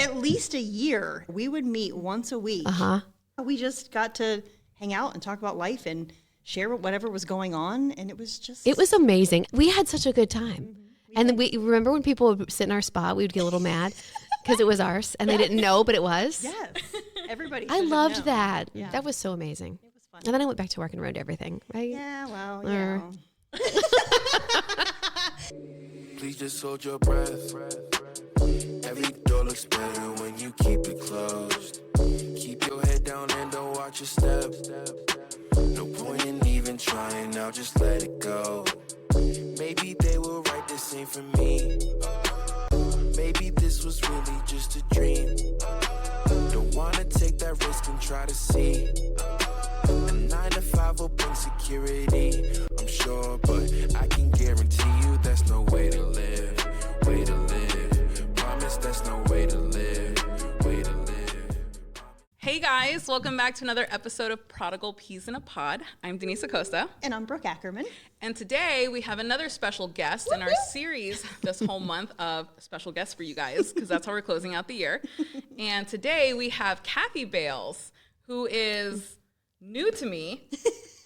at least a year. We would meet once a week. We just got to hang out and talk about life and share whatever was going on. And it was amazing. We had such a good time. And then we remember when people would sit in our spot, we would get a little mad because it was ours and they didn't know, but it was. Yes. Everybody. I loved known. that. Yeah. That was so amazing. It was fun. And then I went back to work and ruined everything, right? Yeah, well, yeah. Please just hold your breath. Every door looks better when you keep it closed. Keep your head down and don't watch your step. No point in even trying, now just let it go. Maybe they will write the same for me. Maybe this was really just a dream. Don't wanna take that risk and try to see. A 9 to 5 will bring security, I'm sure, but I can guarantee you that's no way to live. Way to live. Promise that's no way to live. Way to live. Hey guys, welcome back to another episode of Prodigal Peas in a Pod. I'm Denise Acosta. And I'm Brooke Ackerman. And today we have another special guest in our series this whole month of special guests for you guys, because that's how we're closing out the year. And today we have Kathy Bales, who is new to me.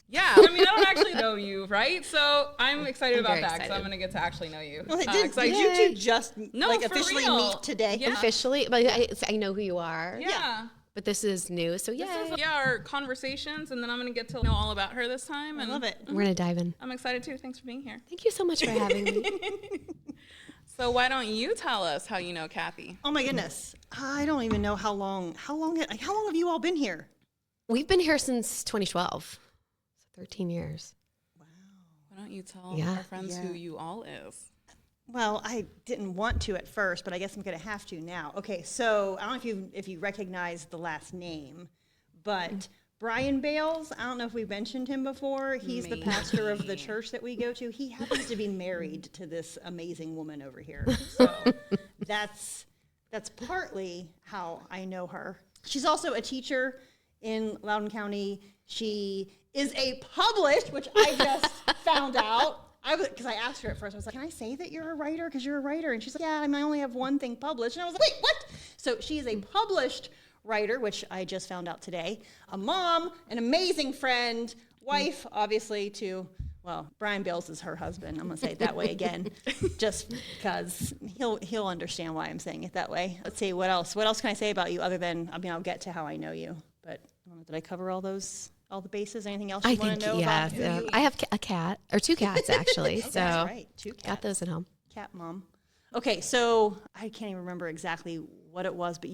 Yeah, I mean, I don't actually know you, right? So I'm excited about that because I'm going to get to actually know you. Well, did you two just officially real. meet today? Yeah. Officially, but I know who you are. Yeah. But this is new, so This is our conversations, and then I'm going to get to know all about her this time. And I love it. We're going to dive in. I'm excited too. Thanks for being here. Thank you so much for having me. So why don't you tell us how you know Kathy? Oh my goodness, I don't even know how long have you all been here? We've been here since 2012, so 13 years. Wow. Why don't you tell our friends who you all is? Well, I didn't want to at first, but I guess I'm going to have to now. Okay, so I don't know if you recognize the last name, but Brian Bales, I don't know if we mentioned him before. He's the pastor of the church that we go to. He happens to be married to this amazing woman over here. So that's partly how I know her. She's also a teacher in Loudoun County. She is a published, which I just found out. Because I asked her at first, I was like, can I say that you're a writer? Because you're a writer. And she's like, yeah, I only have one thing published. And I was like, wait, what? So she is a published writer, which I just found out today. A mom, an amazing friend, wife, obviously, to, well, Brian Bales is her husband. I'm going to say it that way again, just because he'll understand why I'm saying it that way. Let's see, what else? What else can I say about you other than, I'll get to how I know you. But I don't know, did I cover all the bases? Anything else you want to know about who you... I have a cat, or 2 cats, actually. Okay, so that's right, 2 cats. Got those at home. Cat mom. Okay, so I can't even remember exactly what it was, but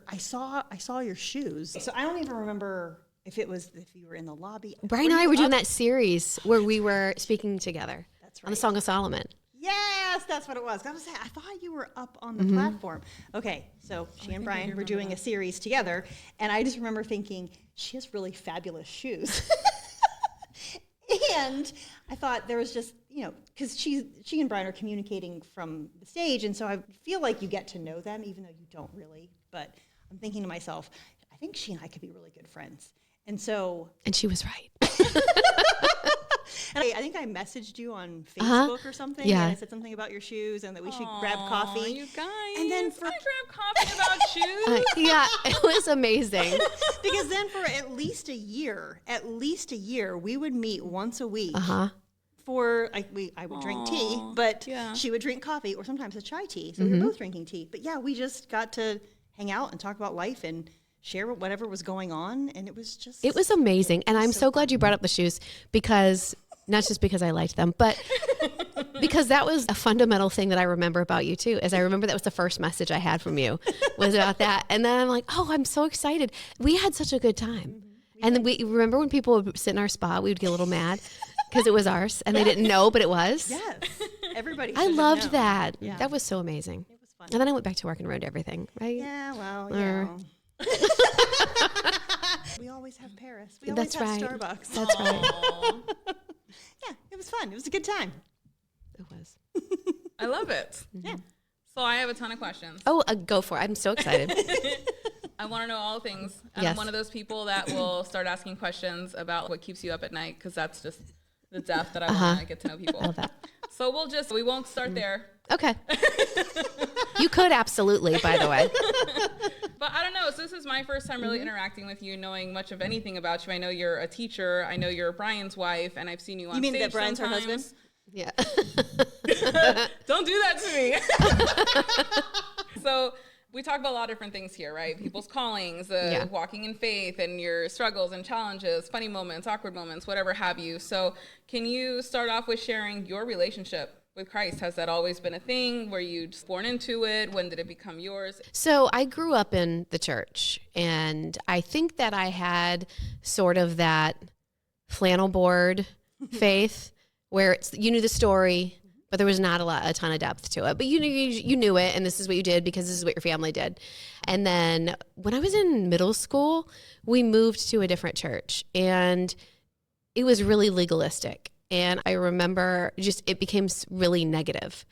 I saw your shoes. So I don't even remember if you were in the lobby. Brian and I were doing that series where we were speaking together. That's right. On the Song of Solomon. Yes, that's what it was. I thought you were up on the platform. Okay, so she and Brian were doing a series together, and I just remember thinking, she has really fabulous shoes. And I thought there was just, because she and Brian are communicating from the stage, and so I feel like you get to know them, even though you don't really. But I'm thinking to myself, I think she and I could be really good friends. And she was right. And I think I messaged you on Facebook or something. Yeah. And I said something about your shoes and that we should grab coffee. You guys. And then grab coffee about shoes. Yeah, it was amazing. Because then for at least a year, we would meet once a week. I would drink tea, but she would drink coffee or sometimes a chai tea. So we were both drinking tea. But yeah, we just got to hang out and talk about life and share whatever was going on. And it was amazing. And I'm so glad you brought up the shoes, because not just because I liked them, but because that was a fundamental thing that I remember about you too. As I remember, that was the first message I had from you was about that. And then I'm like, oh, I'm so excited. We had such a good time. And then we remember when people would sit in our spot, we would get a little mad because it was ours and they didn't know, but it was. Yes. Everybody. I loved known. that. Yeah. That was so amazing. It was fun. And then I went back to work and ruined everything, right? Yeah, well, we always have Paris. We always have Starbucks. That's right. Yeah, it was fun. It was a good time. It was. I love it. Yeah. So I have a ton of questions. Oh, go for it. I'm so excited. I want to know all things. Yes. I'm one of those people that will start asking questions about what keeps you up at night, because that's just the depth that I want to get to know people. Love that. So we won't start there. Okay. You could absolutely, by the way. But I don't know. So this is my first time really interacting with you, knowing much of anything about you. I know you're a teacher. I know you're Brian's wife, and I've seen you on stage. You mean that Brian's sometimes. her husband? Yeah. Don't do that to me. So we talk about a lot of different things here, right? People's callings, walking in faith, and your struggles and challenges, funny moments, awkward moments, whatever have you. So can you start off with sharing your relationship with Christ? Has that always been a thing? Were you just born into it? When did it become yours? So I grew up in the church, and I think that I had sort of that flannel board faith where you knew the story, but there was not a ton of depth to it. But you knew it, and this is what you did because this is what your family did. And then when I was in middle school, we moved to a different church, and it was really legalistic. And I remember it became really negative.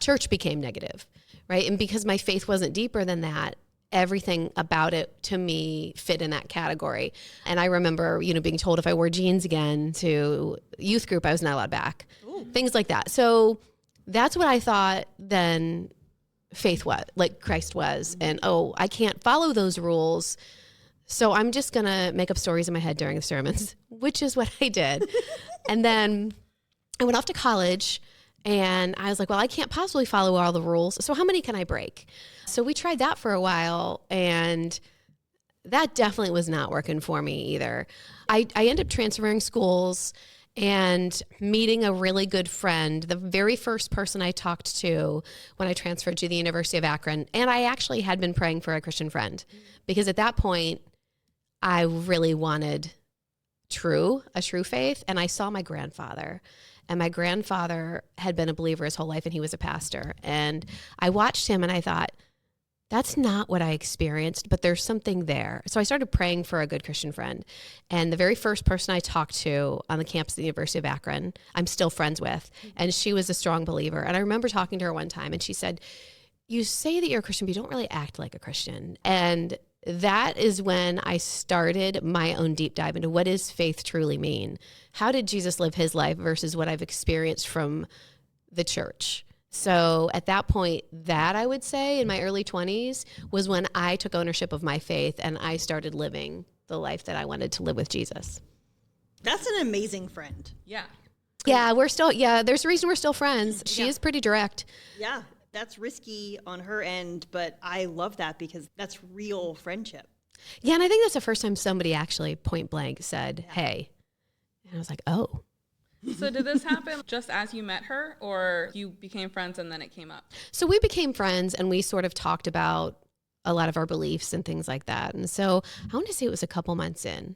Church became negative, right? And because my faith wasn't deeper than that, everything about it to me fit in that category. And I remember, being told if I wore jeans again to youth group, I was not allowed back. Ooh. Things like that. So that's what I thought then faith was, like Christ was. And, I can't follow those rules. So I'm just going to make up stories in my head during the sermons, which is what I did. And then I went off to college, and I was like, well, I can't possibly follow all the rules. So how many can I break? So we tried that for a while, and that definitely was not working for me either. I ended up transferring schools and meeting a really good friend, the very first person I talked to when I transferred to the University of Akron. And I actually had been praying for a Christian friend because at that point, I really wanted a true faith. And I saw my grandfather, and my grandfather had been a believer his whole life, and he was a pastor. And I watched him, and I thought, that's not what I experienced, but there's something there. So I started praying for a good Christian friend. And the very first person I talked to on the campus of the University of Akron, I'm still friends with, and she was a strong believer. And I remember talking to her one time, and she said, you say that you're a Christian, but you don't really act like a Christian. And that is when I started my own deep dive into what does faith truly mean? How did Jesus live his life versus what I've experienced from the church? So at that point, that I would say in my early 20s was when I took ownership of my faith and I started living the life that I wanted to live with Jesus. That's an amazing friend. Yeah. Yeah, there's a reason we're still friends. She is pretty direct. Yeah, that's risky on her end, but I love that because that's real friendship. Yeah, and I think that's the first time somebody actually point blank said, hey. And I was like, oh. So did this happen just as you met her, or you became friends and then it came up? So we became friends, and we sort of talked about a lot of our beliefs and things like that. And so I want to say it was a couple months in,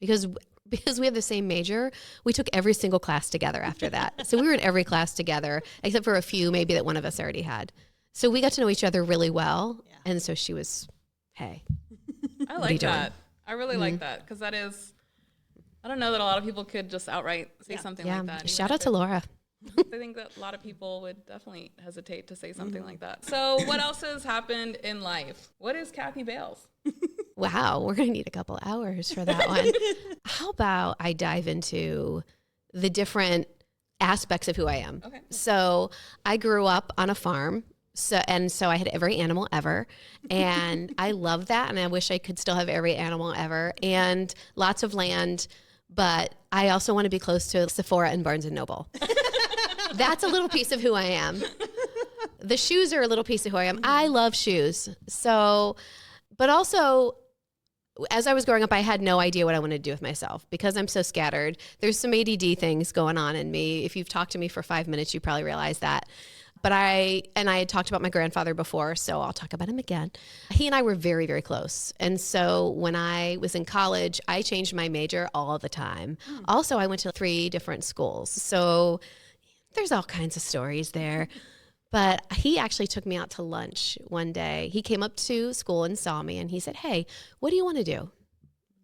because we have the same major, we took every single class together after that. So we were in every class together, except for a few maybe that one of us already had. So we got to know each other really well. Yeah. And so she was, hey. I like that. I really like that, because that is... I don't know that a lot of people could just outright say something like that. Shout out to Laura. I think that a lot of people would definitely hesitate to say something like that. So what else has happened in life? What is Kathy Bales? Wow, we're going to need a couple hours for that one. How about I dive into the different aspects of who I am? Okay. So I grew up on a farm. So I had every animal ever, and I love that. And I wish I could still have every animal ever, and lots of land. But I also want to be close to Sephora and Barnes & Noble. That's a little piece of who I am. The shoes are a little piece of who I am. I love shoes. So, but also, as I was growing up, I had no idea what I wanted to do with myself because I'm so scattered. There's some ADD things going on in me. If you've talked to me for 5 minutes, you probably realize that. But I had talked about my grandfather before, so I'll talk about him again. He and I were very, very close. And so when I was in college, I changed my major all the time. Also, I went to 3 different schools. So there's all kinds of stories there. But he actually took me out to lunch one day. He came up to school and saw me, and he said, hey, what do you want to do?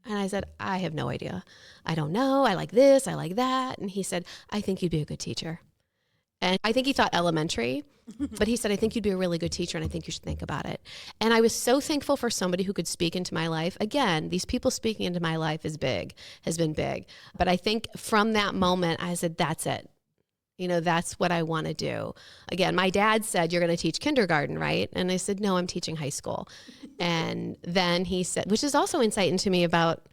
And I said, I have no idea. I don't know. I like this. I like that. And he said, I think you'd be a good teacher. And I think he thought elementary, but he said, I think you'd be a really good teacher, and I think you should think about it. And I was so thankful for somebody who could speak into my life. Again, these people speaking into my life has been big. But I think from that moment, I said, that's it. That's what I want to do. Again, my dad said, you're going to teach kindergarten, right? And I said, no, I'm teaching high school. And then he said, which is also insight into me about,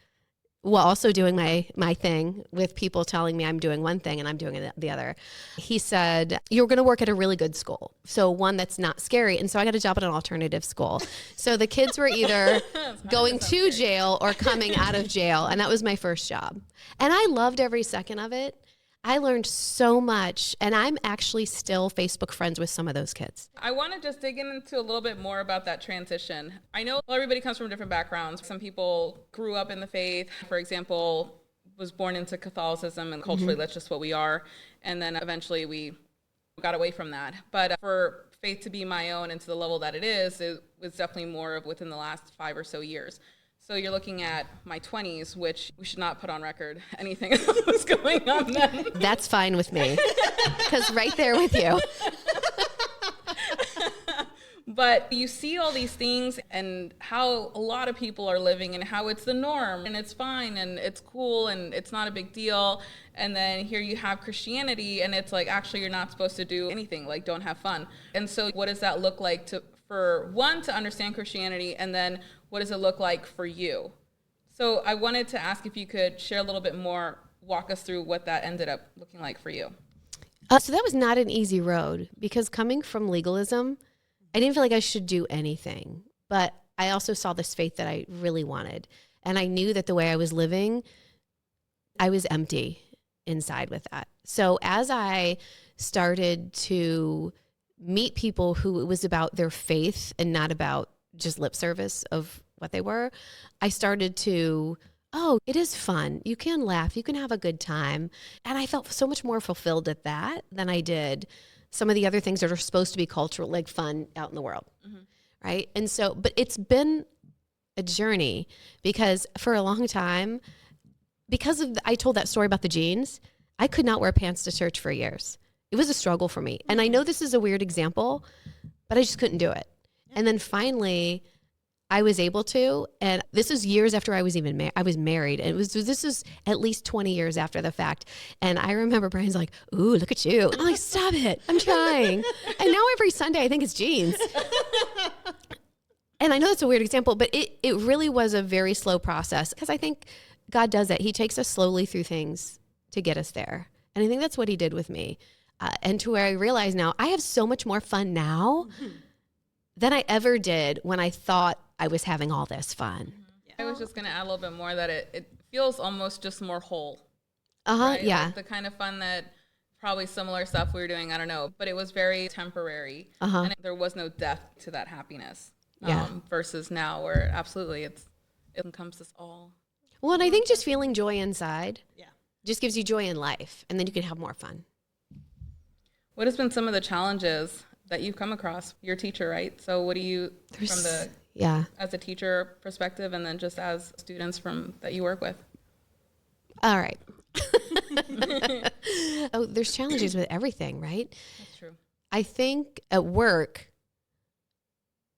also doing my thing with people telling me I'm doing one thing and I'm doing the other. He said, you're going to work at a really good school. So one that's not scary. And so I got a job at an alternative school. So the kids were either going to jail or coming out of jail. And that was my first job. And I loved every second of it. I learned so much, and I'm actually still Facebook friends with some of those kids. I want to just dig into a little bit more about that transition. I know everybody comes from different backgrounds. Some people grew up in the faith, for example, was born into Catholicism, and culturally that's just what we are. And then eventually we got away from that. But for faith to be my own and to the level that it was definitely more of within the last 5 or so years. So you're looking at my 20s, which we should not put on record anything that was going on then. That's fine with me, because right there with you. But you see all these things and how a lot of people are living and how it's the norm and it's fine and it's cool and it's not a big deal. And then here you have Christianity and it's like, actually, you're not supposed to do anything, like don't have fun. And so what does that look like for one, to understand Christianity, and then what does it look like for you? So I wanted to ask if you could share a little bit more, walk us through what that ended up looking like for you. So that was not an easy road, because coming from legalism, I didn't feel like I should do anything. But I also saw this faith that I really wanted. And I knew that the way I was living, I was empty inside with that. So as I started to meet people who it was about their faith and not about just lip service of what they were, I started to, it is fun. You can laugh. You can have a good time. And I felt so much more fulfilled at that than I did some of the other things that are supposed to be cultural, like fun out in the world. Right? And so, but it's been a journey, because for a long time, I told that story about the jeans, I could not wear pants to church for years. It was a struggle for me. And I know this is a weird example, but I just couldn't do it. And then finally, I was able to, and this is years after I was even I was married, and this is at least 20 years after the fact. And I remember Brian's like, "Ooh, look at you!" I'm like, "Stop it! I'm trying." And now every Sunday, I think it's jeans. And I know that's a weird example, but it really was a very slow process, because I think God does that. He takes us slowly through things to get us there, and I think that's what He did with me. And to where I realize now, I have so much more fun now than I ever did when I thought I was having all this fun. I was just going to add a little bit more that it feels almost just more whole. Right? Yeah. Like the kind of fun that probably similar stuff we were doing, I don't know, but it was very temporary. Uh-huh. And there was no depth to that happiness. Yeah. Versus now where absolutely it encompasses all. Well, and I think just feeling joy inside Yeah. just gives you joy in life, and then you can have more fun. What has been some of the challenges that you've come across? You're a teacher, right? So what do you, as a teacher perspective, and then just as students that you work with? All right. There's challenges with everything, right? That's true. I think at work,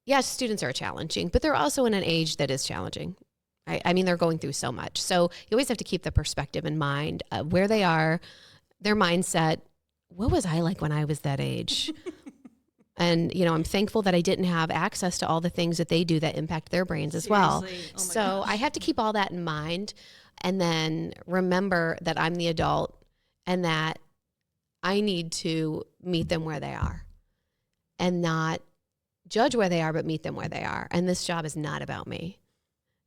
yes, students are challenging, but they're also in an age that is challenging. Right? I mean, they're going through so much. So you always have to keep the perspective in mind, where they are, their mindset. What was I like when I was that age? And, I'm thankful that I didn't have access to all the things that they do that impact their brains as well. So I have to keep all that in mind, and then remember that I'm the adult and that I need to meet them where they are and not judge where they are, but meet them where they are. And this job is not about me.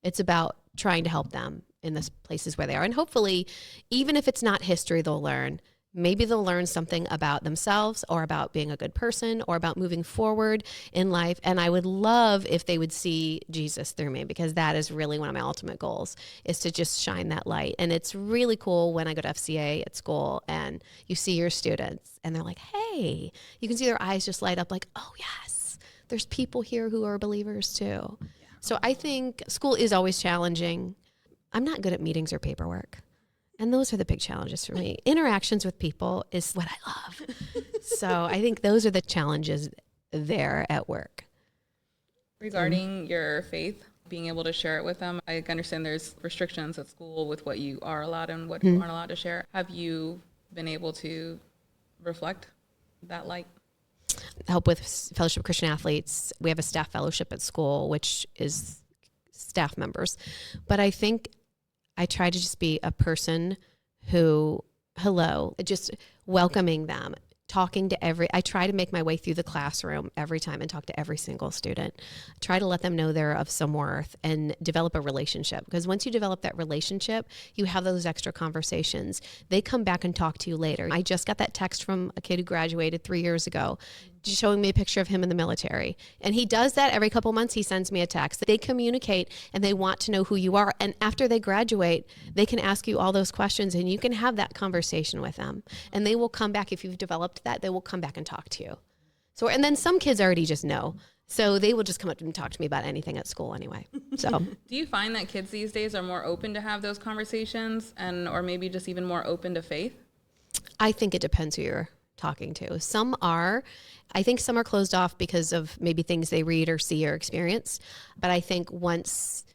It's about trying to help them in the places where they are. And hopefully, even if it's not history they'll learn, maybe they'll learn something about themselves or about being a good person or about moving forward in life. And I would love if they would see Jesus through me, because that is really one of my ultimate goals, is to just shine that light. And it's really cool when I go to FCA at school and you see your students and they're like, hey, you can see their eyes just light up like, oh yes, there's people here who are believers too. Yeah. So I think school is always challenging. I'm not good at meetings or paperwork. And those are the big challenges for me. Interactions with people is what I love. So I think those are the challenges there at work. Regarding your faith, being able to share it with them, I understand there's restrictions at school with what you are allowed and what you aren't allowed to share. Have you been able to reflect that light? Help with Fellowship of Christian Athletes. We have a staff fellowship at school, which is staff members. But I think I try to just be a person who, just welcoming them, talking to I try to make my way through the classroom every time and talk to every single student. I try to let them know they're of some worth and develop a relationship. Because once you develop that relationship, you have those extra conversations. They come back and talk to you later. I just got that text from a kid who graduated 3 years ago, showing me a picture of him in the military. And he does that every couple months. He sends me a text. They communicate and they want to know who you are. And after they graduate, they can ask you all those questions and you can have that conversation with them. And they will come back. If you've developed that, they will come back and talk to you. So, and then some kids already just know. So they will just come up and talk to me about anything at school anyway. So do you find that kids these days are more open to have those conversations or maybe just even more open to faith? I think it depends who you're talking to. Some are. I think some are closed off because of maybe things they read or see or experience. But I think once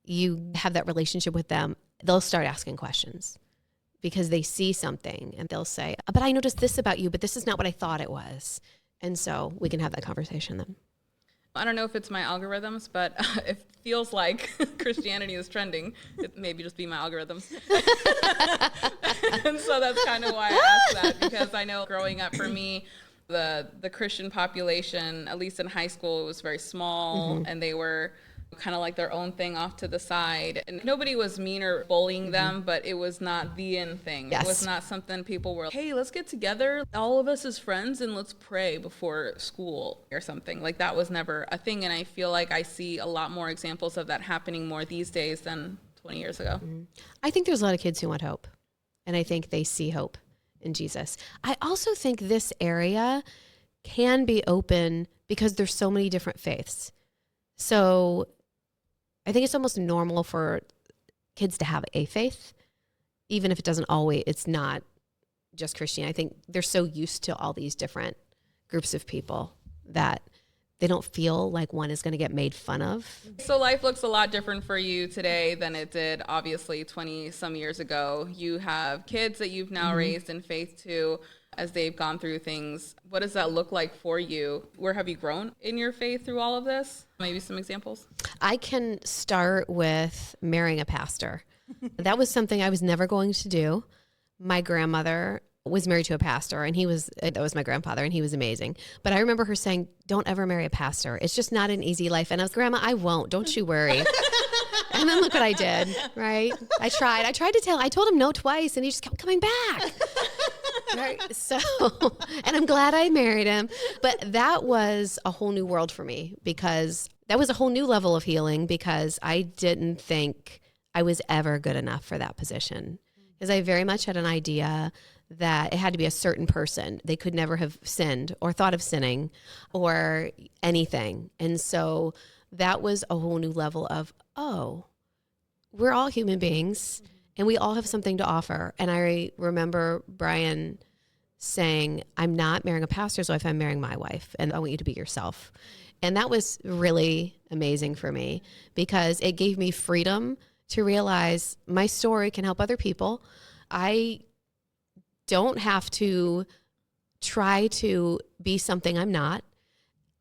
you have that relationship with them, they'll start asking questions because they see something and they'll say, but I noticed this about you, but this is not what I thought it was. And so we can have that conversation then. I don't know if it's my algorithms, but it feels like Christianity is trending. It maybe just be my algorithms. And so that's kind of why I asked that, because I know growing up for me, the Christian population, at least in high school, it was very small, and they were kind of like their own thing off to the side. And nobody was mean or bullying them, but it was not the end thing. Yes. It was not something people were, hey, let's get together, all of us as friends, and let's pray before school or something. Like that was never a thing. And I feel like I see a lot more examples of that happening more these days than 20 years ago. I think there's a lot of kids who want hope. And I think they see hope in Jesus. I also think this area can be open because there's so many different faiths. So I think it's almost normal for kids to have a faith, even if it's not just Christian. I think they're so used to all these different groups of people that they don't feel like one is going to get made fun of. So life looks a lot different for you today than it did, obviously, 20 some years ago. You have kids that you've now raised in faith too, as they've gone through things. What does that look like for you? Where have you grown in your faith through all of this? Maybe some examples. I can start with marrying a pastor. That was something I was never going to do. My grandmother was married to a pastor, and that was my grandfather, and he was amazing. But I remember her saying, don't ever marry a pastor. It's just not an easy life. And I was, Grandma, I won't. Don't you worry. And then look what I did, right? I told him no twice, and he just kept coming back. Right? So, and I'm glad I married him. But that was a whole new world for me, because that was a whole new level of healing, because I didn't think I was ever good enough for that position. Because I very much had an idea that it had to be a certain person. They could never have sinned or thought of sinning or anything. And so that was a whole new level of, oh, we're all human beings and we all have something to offer. And I remember Brian saying, I'm not marrying a pastor's wife, I'm marrying my wife, and I want you to be yourself. And that was really amazing for me, because it gave me freedom to realize my story can help other people. I don't have to try to be something I'm not.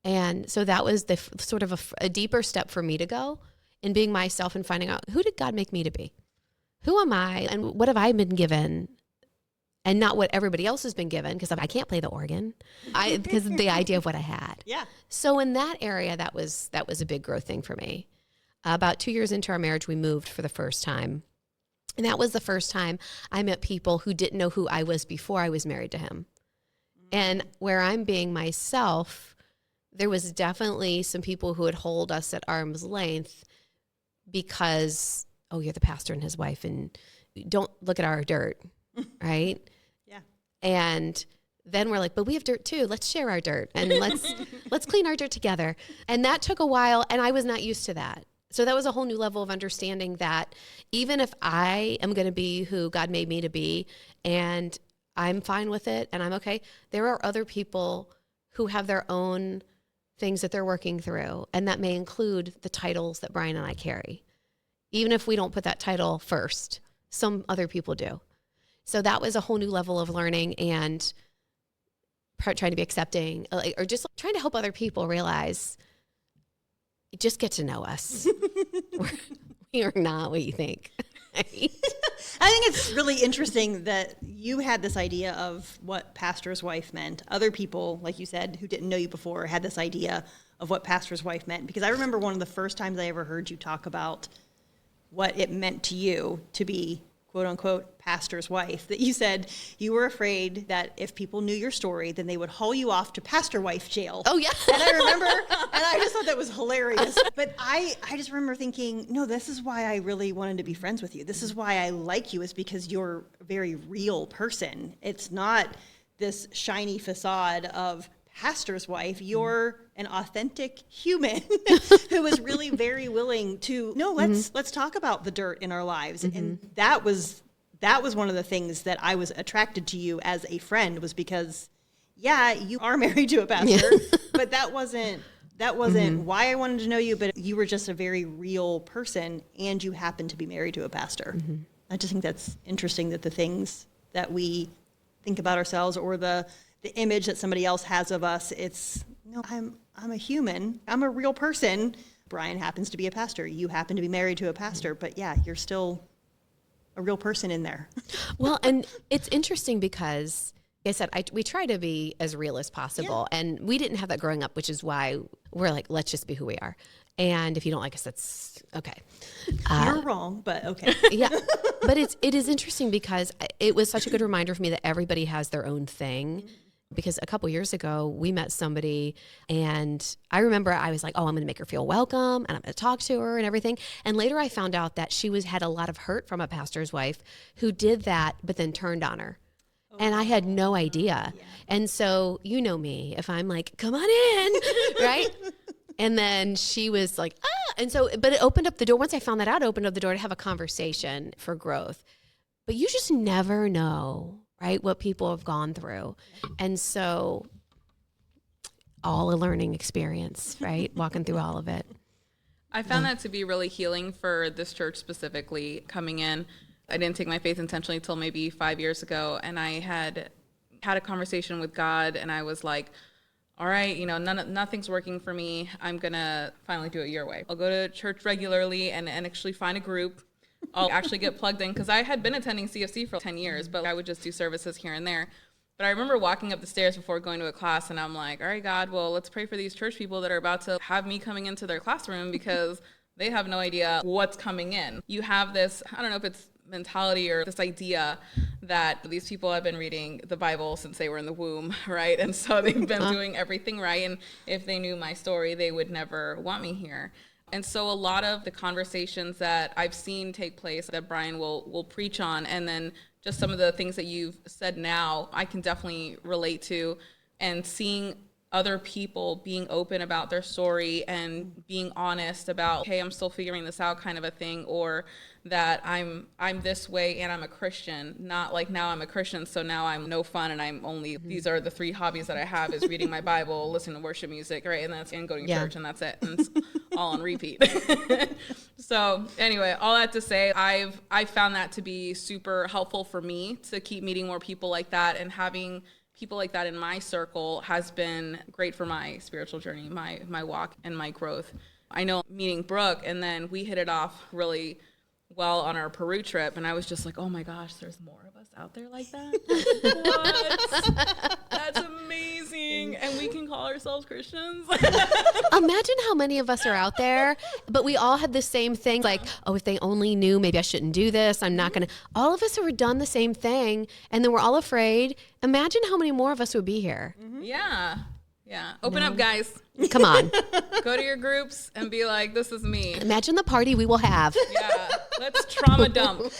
And so that was the sort of a deeper step for me to go in being myself and finding out, who did God make me to be? Who am I? And what have I been given? And not what everybody else has been given, because I can't play the organ, because of the idea of what I had. Yeah. So in that area, that was a big growth thing for me. About 2 years into our marriage, we moved for the first time. And that was the first time I met people who didn't know who I was before I was married to him. And where I'm being myself, there was definitely some people who would hold us at arm's length because, oh, you're the pastor and his wife, and don't look at our dirt, right? Yeah. And then we're like, but we have dirt too. Let's share our dirt and let's clean our dirt together. And that took a while, and I was not used to that. So that was a whole new level of understanding that even if I am going to be who God made me to be, and I'm fine with it and I'm okay, there are other people who have their own things that they're working through. And that may include the titles that Brian and I carry. Even if we don't put that title first, some other people do. So that was a whole new level of learning. And trying to be accepting, or just trying to help other people realize, just get to know us. We are not what you think. I think it's really interesting that you had this idea of what pastor's wife meant. Other people, like you said, who didn't know you before, had this idea of what pastor's wife meant. Because I remember one of the first times I ever heard you talk about what it meant to you to be, quote unquote, pastor's wife, that you said you were afraid that if people knew your story, then they would haul you off to pastor wife jail. Oh, yeah. And I remember, and I just thought that was hilarious. But I just remember thinking, no, this is why I really wanted to be friends with you. This is why I like you, is because you're a very real person. It's not this shiny facade of pastor's wife. You're an authentic human who is really very willing to, no, let's talk about the dirt in our lives. And that was one of the things that I was attracted to you as a friend, was because, yeah, you are married to a pastor, but that wasn't why I wanted to know you, but you were just a very real person, and you happened to be married to a pastor. I just think that's interesting, that the things that we think about ourselves, or the image that somebody else has of us, it's, no, I'm a human. I'm a real person. Brian happens to be a pastor. You happen to be married to a pastor, but yeah, you're still a real person in there. Well, and it's interesting because, like I said, we try to be as real as possible. Yeah. And we didn't have that growing up, which is why we're like, let's just be who we are. And if you don't like us, that's okay. You're wrong, but okay. Yeah. But it is interesting because it was such a good reminder for me that everybody has their own thing. Because a couple years ago, we met somebody, and I remember I was like, oh, I'm going to make her feel welcome, and I'm going to talk to her and everything. And later I found out that she had a lot of hurt from a pastor's wife who did that, but then turned on her. And I had no idea. Yeah. And so, you know me, if I'm like, come on in, right? And then she was like, ah. And so, but it opened up the door. Once I found that out, it opened up the door to have a conversation for growth. But you just never know, right, what people have gone through. And so all a learning experience, right? Walking through all of it. I found that to be really healing for this church specifically coming in. I didn't take my faith intentionally until maybe 5 years ago. And I had a conversation with God, and I was like, all right, nothing's working for me. I'm going to finally do it your way. I'll go to church regularly and actually find a group. I'll actually get plugged in, because I had been attending CFC for 10 years, but I would just do services here and there. But I remember walking up the stairs before going to a class, and I'm like, all right, God, well, let's pray for these church people that are about to have me coming into their classroom, because they have no idea what's coming in. You have this, I don't know if it's mentality or this idea that these people have been reading the Bible since they were in the womb, right? And so they've been doing everything right. And if they knew my story, they would never want me here. And so a lot of the conversations that I've seen take place that Brian will preach on, and then just some of the things that you've said now, I can definitely relate to, and seeing other people being open about their story and being honest about, hey, I'm still figuring this out kind of a thing, or that I'm this way and I'm a Christian, not like now I'm a Christian, so now I'm no fun and I'm only, these are the 3 hobbies that I have, is reading my Bible, listening to worship music, right? And going to church, and that's it. And it's all on repeat. So anyway, all that to say, I found that to be super helpful for me to keep meeting more people like that, and having people like that in my circle has been great for my spiritual journey, my walk, and my growth. I know meeting Brooke, and then we hit it off really well on our Peru trip, and I was just like, oh my gosh, there's more of us out there like that? What? That's amazing. And we can call ourselves Christians. Imagine how many of us are out there, but we all had the same thing, like, oh, if they only knew, maybe I shouldn't do this. I'm not going to. All of us have done the same thing, and then we're all afraid. Imagine how many more of us would be here. Mm-hmm. Yeah. Yeah. Open up, guys. Come on. Go to your groups and be like, this is me. Imagine the party we will have. Yeah. Let's trauma dump.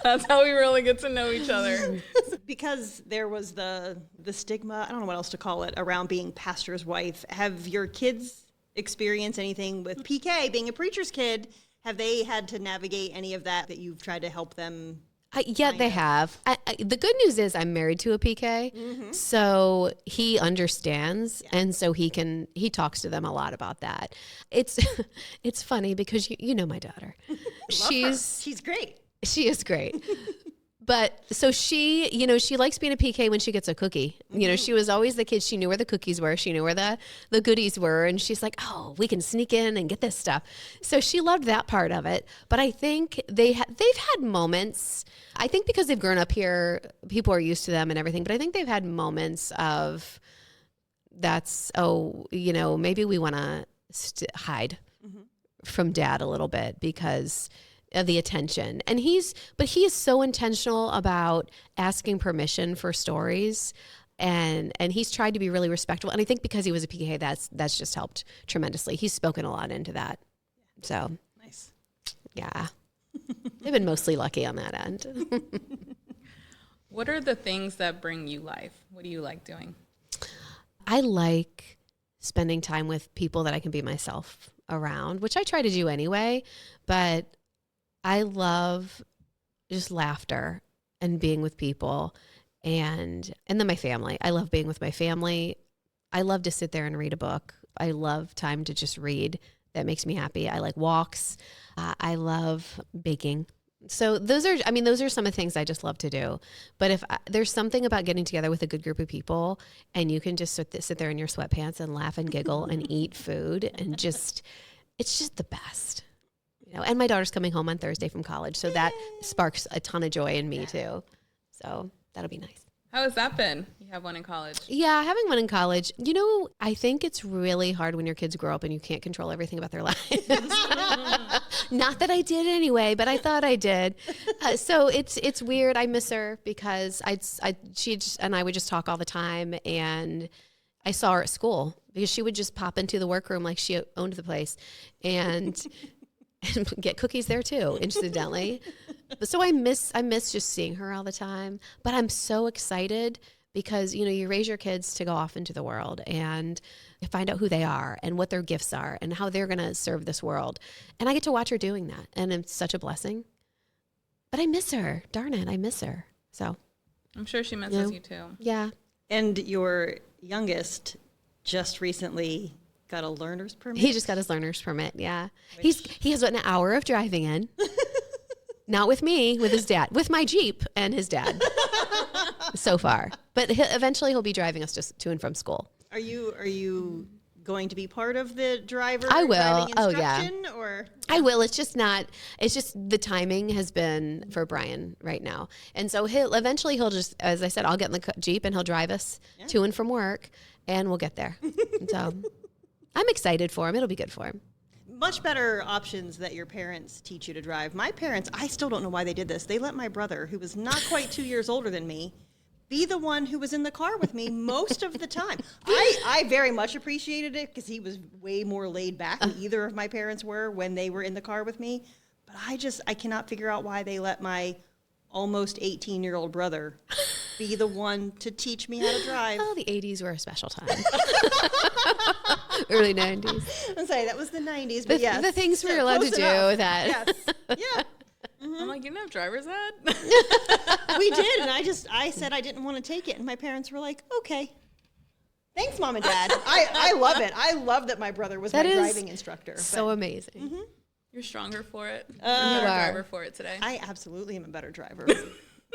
That's how we really get to know each other. Because there was the stigma, I don't know what else to call it, around being pastor's wife. Have your kids experienced anything with PK, being a preacher's kid? Have they had to navigate any of that you've tried to help them? Yeah, they have. The good news is I'm married to a PK, so he understands, and so he talks to them a lot about that. It's funny because you know my daughter. She's great. She is great. But so she, you know, she likes being a PK when she gets a cookie. You know, she was always the kid. She knew where the cookies were. She knew where the goodies were. And she's like, oh, we can sneak in and get this stuff. So she loved that part of it. But I think they've had moments, I think because they've grown up here, people are used to them and everything. But I think they've had moments of you know, maybe we want to hide from dad a little bit because of the attention. And he is so intentional about asking permission for stories, and he's tried to be really respectful. And I think because he was a PK, that's just helped tremendously. He's spoken a lot into that. So Nice. yeah, they've been mostly lucky on that end. What are the things that bring you life? What do you like doing? I like spending time with people that I can be myself around, which I try to do anyway, but I love just laughter and being with people and then my family. I love being with my family. I love to sit there and read a book. I love time to just read. That makes me happy. I like walks. I love baking. So those are some of the things I just love to do. But if there's something about getting together with a good group of people and you can just sit there in your sweatpants and laugh and giggle and eat food and it's just the best. You know, and my daughter's coming home on Thursday from college, so that sparks a ton of joy in me too. So that'll be nice. How has that been? You have one in college. Yeah, having one in college. You know, I think it's really hard when your kids grow up and you can't control everything about their lives. Not that I did anyway, but I thought I did. So it's weird. I miss her because she and I would just talk all the time, and I saw her at school because she would just pop into the workroom like she owned the place, and get cookies there too, incidentally. So I miss just seeing her all the time. But I'm so excited because, you know, you raise your kids to go off into the world and find out who they are and what their gifts are and how they're going to serve this world. And I get to watch her doing that. And it's such a blessing. But I miss her. Darn it, I miss her. So I'm sure she misses you too. Yeah. And your youngest just recently got a learner's permit? He just got his learner's permit, yeah. He has an hour of driving in. Not with me, with his dad. With my Jeep and his dad so far. But eventually he'll be driving us just to and from school. Are you going to be part of the driver I will. driving Oh, yeah. instruction? Or I will. It's just the timing has been for Brian right now. And so he'll just, as I said, I'll get in the Jeep and he'll drive us to and from work and we'll get there. So I'm excited for him. It'll be good for him. much better options that your parents teach you to drive. My parents, I still don't know why they did this. They let my brother, who was not quite 2 years older than me, be the one who was in the car with me most of the time. I very much appreciated it because he was way more laid back than either of my parents were when they were in the car with me. But I cannot figure out why they let my almost 18-year-old brother be the one to teach me how to drive. Oh, the 80s were a special time. Early 90s. I'm sorry, that was the 90s, but yes. The things we were allowed to do with that. Yes, yeah. I'm like, you didn't have driver's ed? We did, and I said I didn't want to take it, and my parents were like, okay. Thanks, Mom and Dad. I love it. I love that my brother was my driving instructor. So amazing. Mm-hmm. You're stronger for it. You are. Driver for it today. I absolutely am a better driver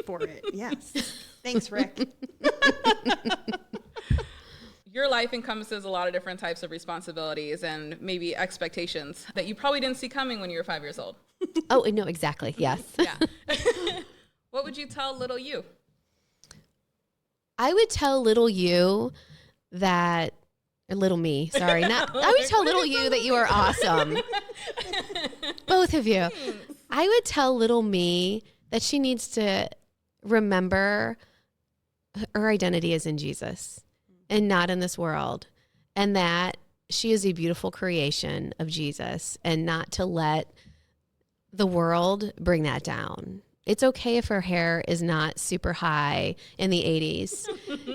for it. Yes. Thanks, Rick. Your life encompasses a lot of different types of responsibilities and maybe expectations that you probably didn't see coming when you were 5 years old. Oh, no, exactly. Yes. Yeah. What would you tell little you? I would tell little you that, or little me, sorry. I would tell little you that you are awesome. Both of you. I would tell little me that she needs to remember her identity is in Jesus and not in this world, and that she is a beautiful creation of Jesus, and not to let the world bring that down. It's okay if her hair is not super high in the 80s.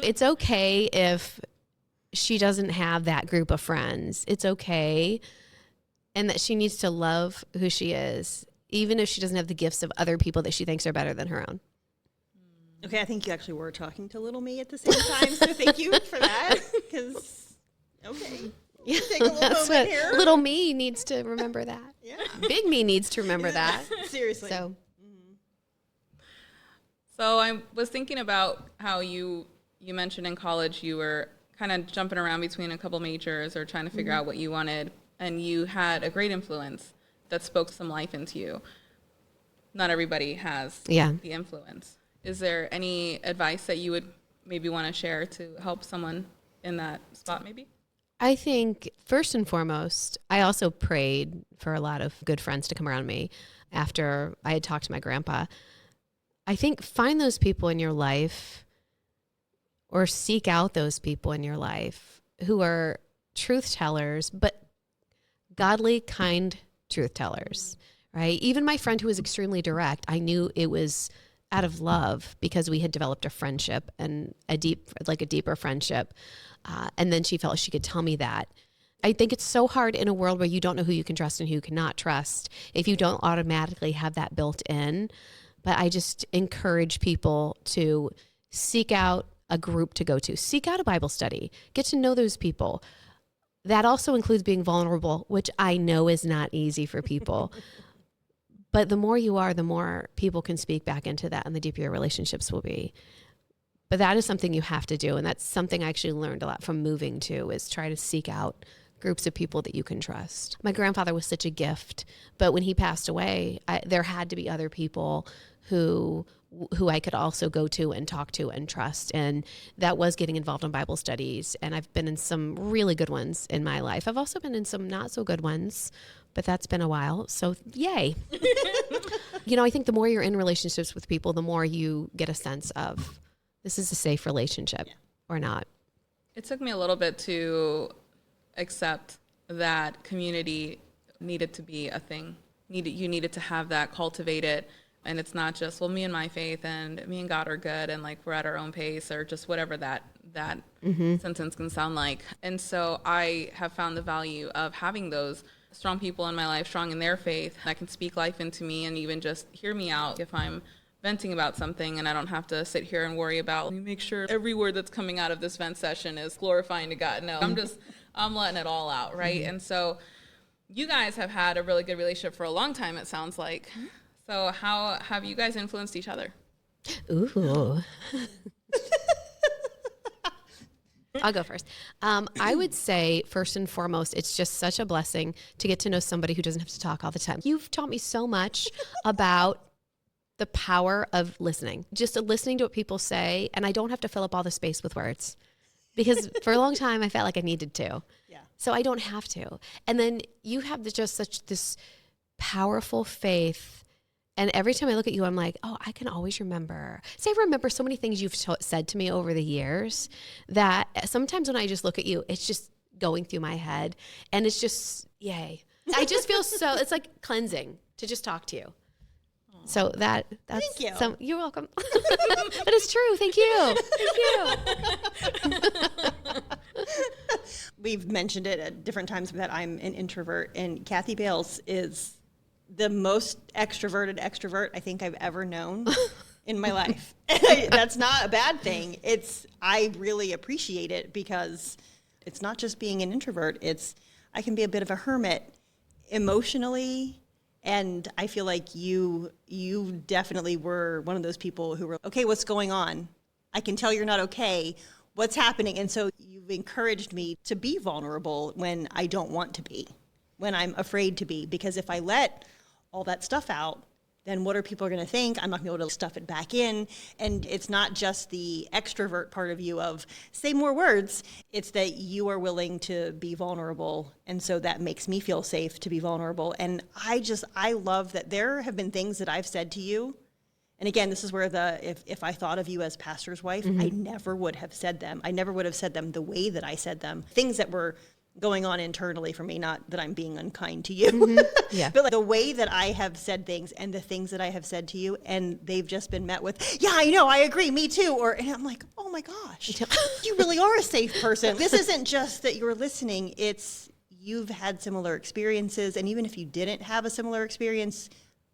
It's okay if she doesn't have that group of friends. It's okay. And that she needs to love who she is, even if she doesn't have the gifts of other people that she thinks are better than her own. Okay, I think you actually were talking to little me at the same time, so thank you for that. Because, okay, Yeah, take a little that's moment what here. little me needs to remember that. Yeah. Big me needs to remember that. Seriously. So So I was thinking about how you mentioned in college you were kind of jumping around between a couple majors or trying to figure out what you wanted, and you had a great influence that spoke some life into you. Not everybody has the influence. Is there any advice that you would maybe want to share to help someone in that spot maybe? I think first and foremost, I also prayed for a lot of good friends to come around me after I had talked to my grandpa. I think find those people in your life or seek out those people in your life who are truth tellers, but godly, kind truth tellers, right? Even my friend who was extremely direct, I knew it was out of love because we had developed a friendship and a deeper friendship. And then she felt she could tell me that. I think it's so hard in a world where you don't know who you can trust and who you cannot trust if you don't automatically have that built in. But I just encourage people to seek out a group to go to. Seek out a Bible study. Get to know those people. That also includes being vulnerable, which I know is not easy for people. But the more you are, the more people can speak back into that and the deeper your relationships will be. But that is something you have to do. And that's something I actually learned a lot from moving too, is try to seek out groups of people that you can trust. My grandfather was such a gift, but when he passed away, there had to be other people who I could also go to and talk to and trust. And that was getting involved in Bible studies. And I've been in some really good ones in my life. I've also been in some not so good ones, but that's been a while. So yay. I think the more you're in relationships with people, the more you get a sense of this is a safe relationship or not. It took me a little bit to accept that community needed to be a thing. You needed to have that, cultivate it. And it's not just, well, me and my faith and me and God are good and like we're at our own pace or just whatever that sentence can sound like. And so I have found the value of having those strong people in my life, strong in their faith, that can speak life into me and even just hear me out if I'm venting about something, and I don't have to sit here and worry about, let me make sure every word that's coming out of this vent session is glorifying to God. No, I'm letting it all out, right? And so you guys have had a really good relationship for a long time, it sounds like. So how have you guys influenced each other? Ooh. I'll go first. I would say, first and foremost, it's just such a blessing to get to know somebody who doesn't have to talk all the time. You've taught me so much about the power of listening, just listening to what people say. And I don't have to fill up all the space with words because for a long time I felt like I needed to. Yeah. So I don't have to. And then you have just such this powerful faith. And every time I look at you, I'm like, oh, I can always remember. I remember so many things you've said to me over the years that sometimes when I just look at you, it's just going through my head. And it's just, yay. I just feel it's like cleansing to just talk to you. So that's Thank you. You're welcome. But it's true. Thank you. We've mentioned it at different times that I'm an introvert, and Kathy Bales is the most extroverted extrovert I think I've ever known in my life. That's not a bad thing. I really appreciate it because it's not just being an introvert. I can be a bit of a hermit emotionally. And I feel like you definitely were one of those people who were, okay, what's going on? I can tell you're not okay. What's happening? And so you've encouraged me to be vulnerable when I don't want to be, when I'm afraid to be. Because if I let all that stuff out, then what are people going to think? I'm not going to be able to stuff it back in. And it's not just the extrovert part of you of say more words. It's that you are willing to be vulnerable. And so that makes me feel safe to be vulnerable. And I love that there have been things that I've said to you. And again, this is where if I thought of you as pastor's wife, I never would have said them. I never would have said them the way that I said them. Things that were going on internally for me, not that I'm being unkind to you, yeah. But like the way that I have said things and the things that I have said to you, and they've just been met with, yeah, I know, I agree, me too. And I'm like, oh my gosh, you really are a safe person. This isn't just that you're listening, it's you've had similar experiences. And even if you didn't have a similar experience,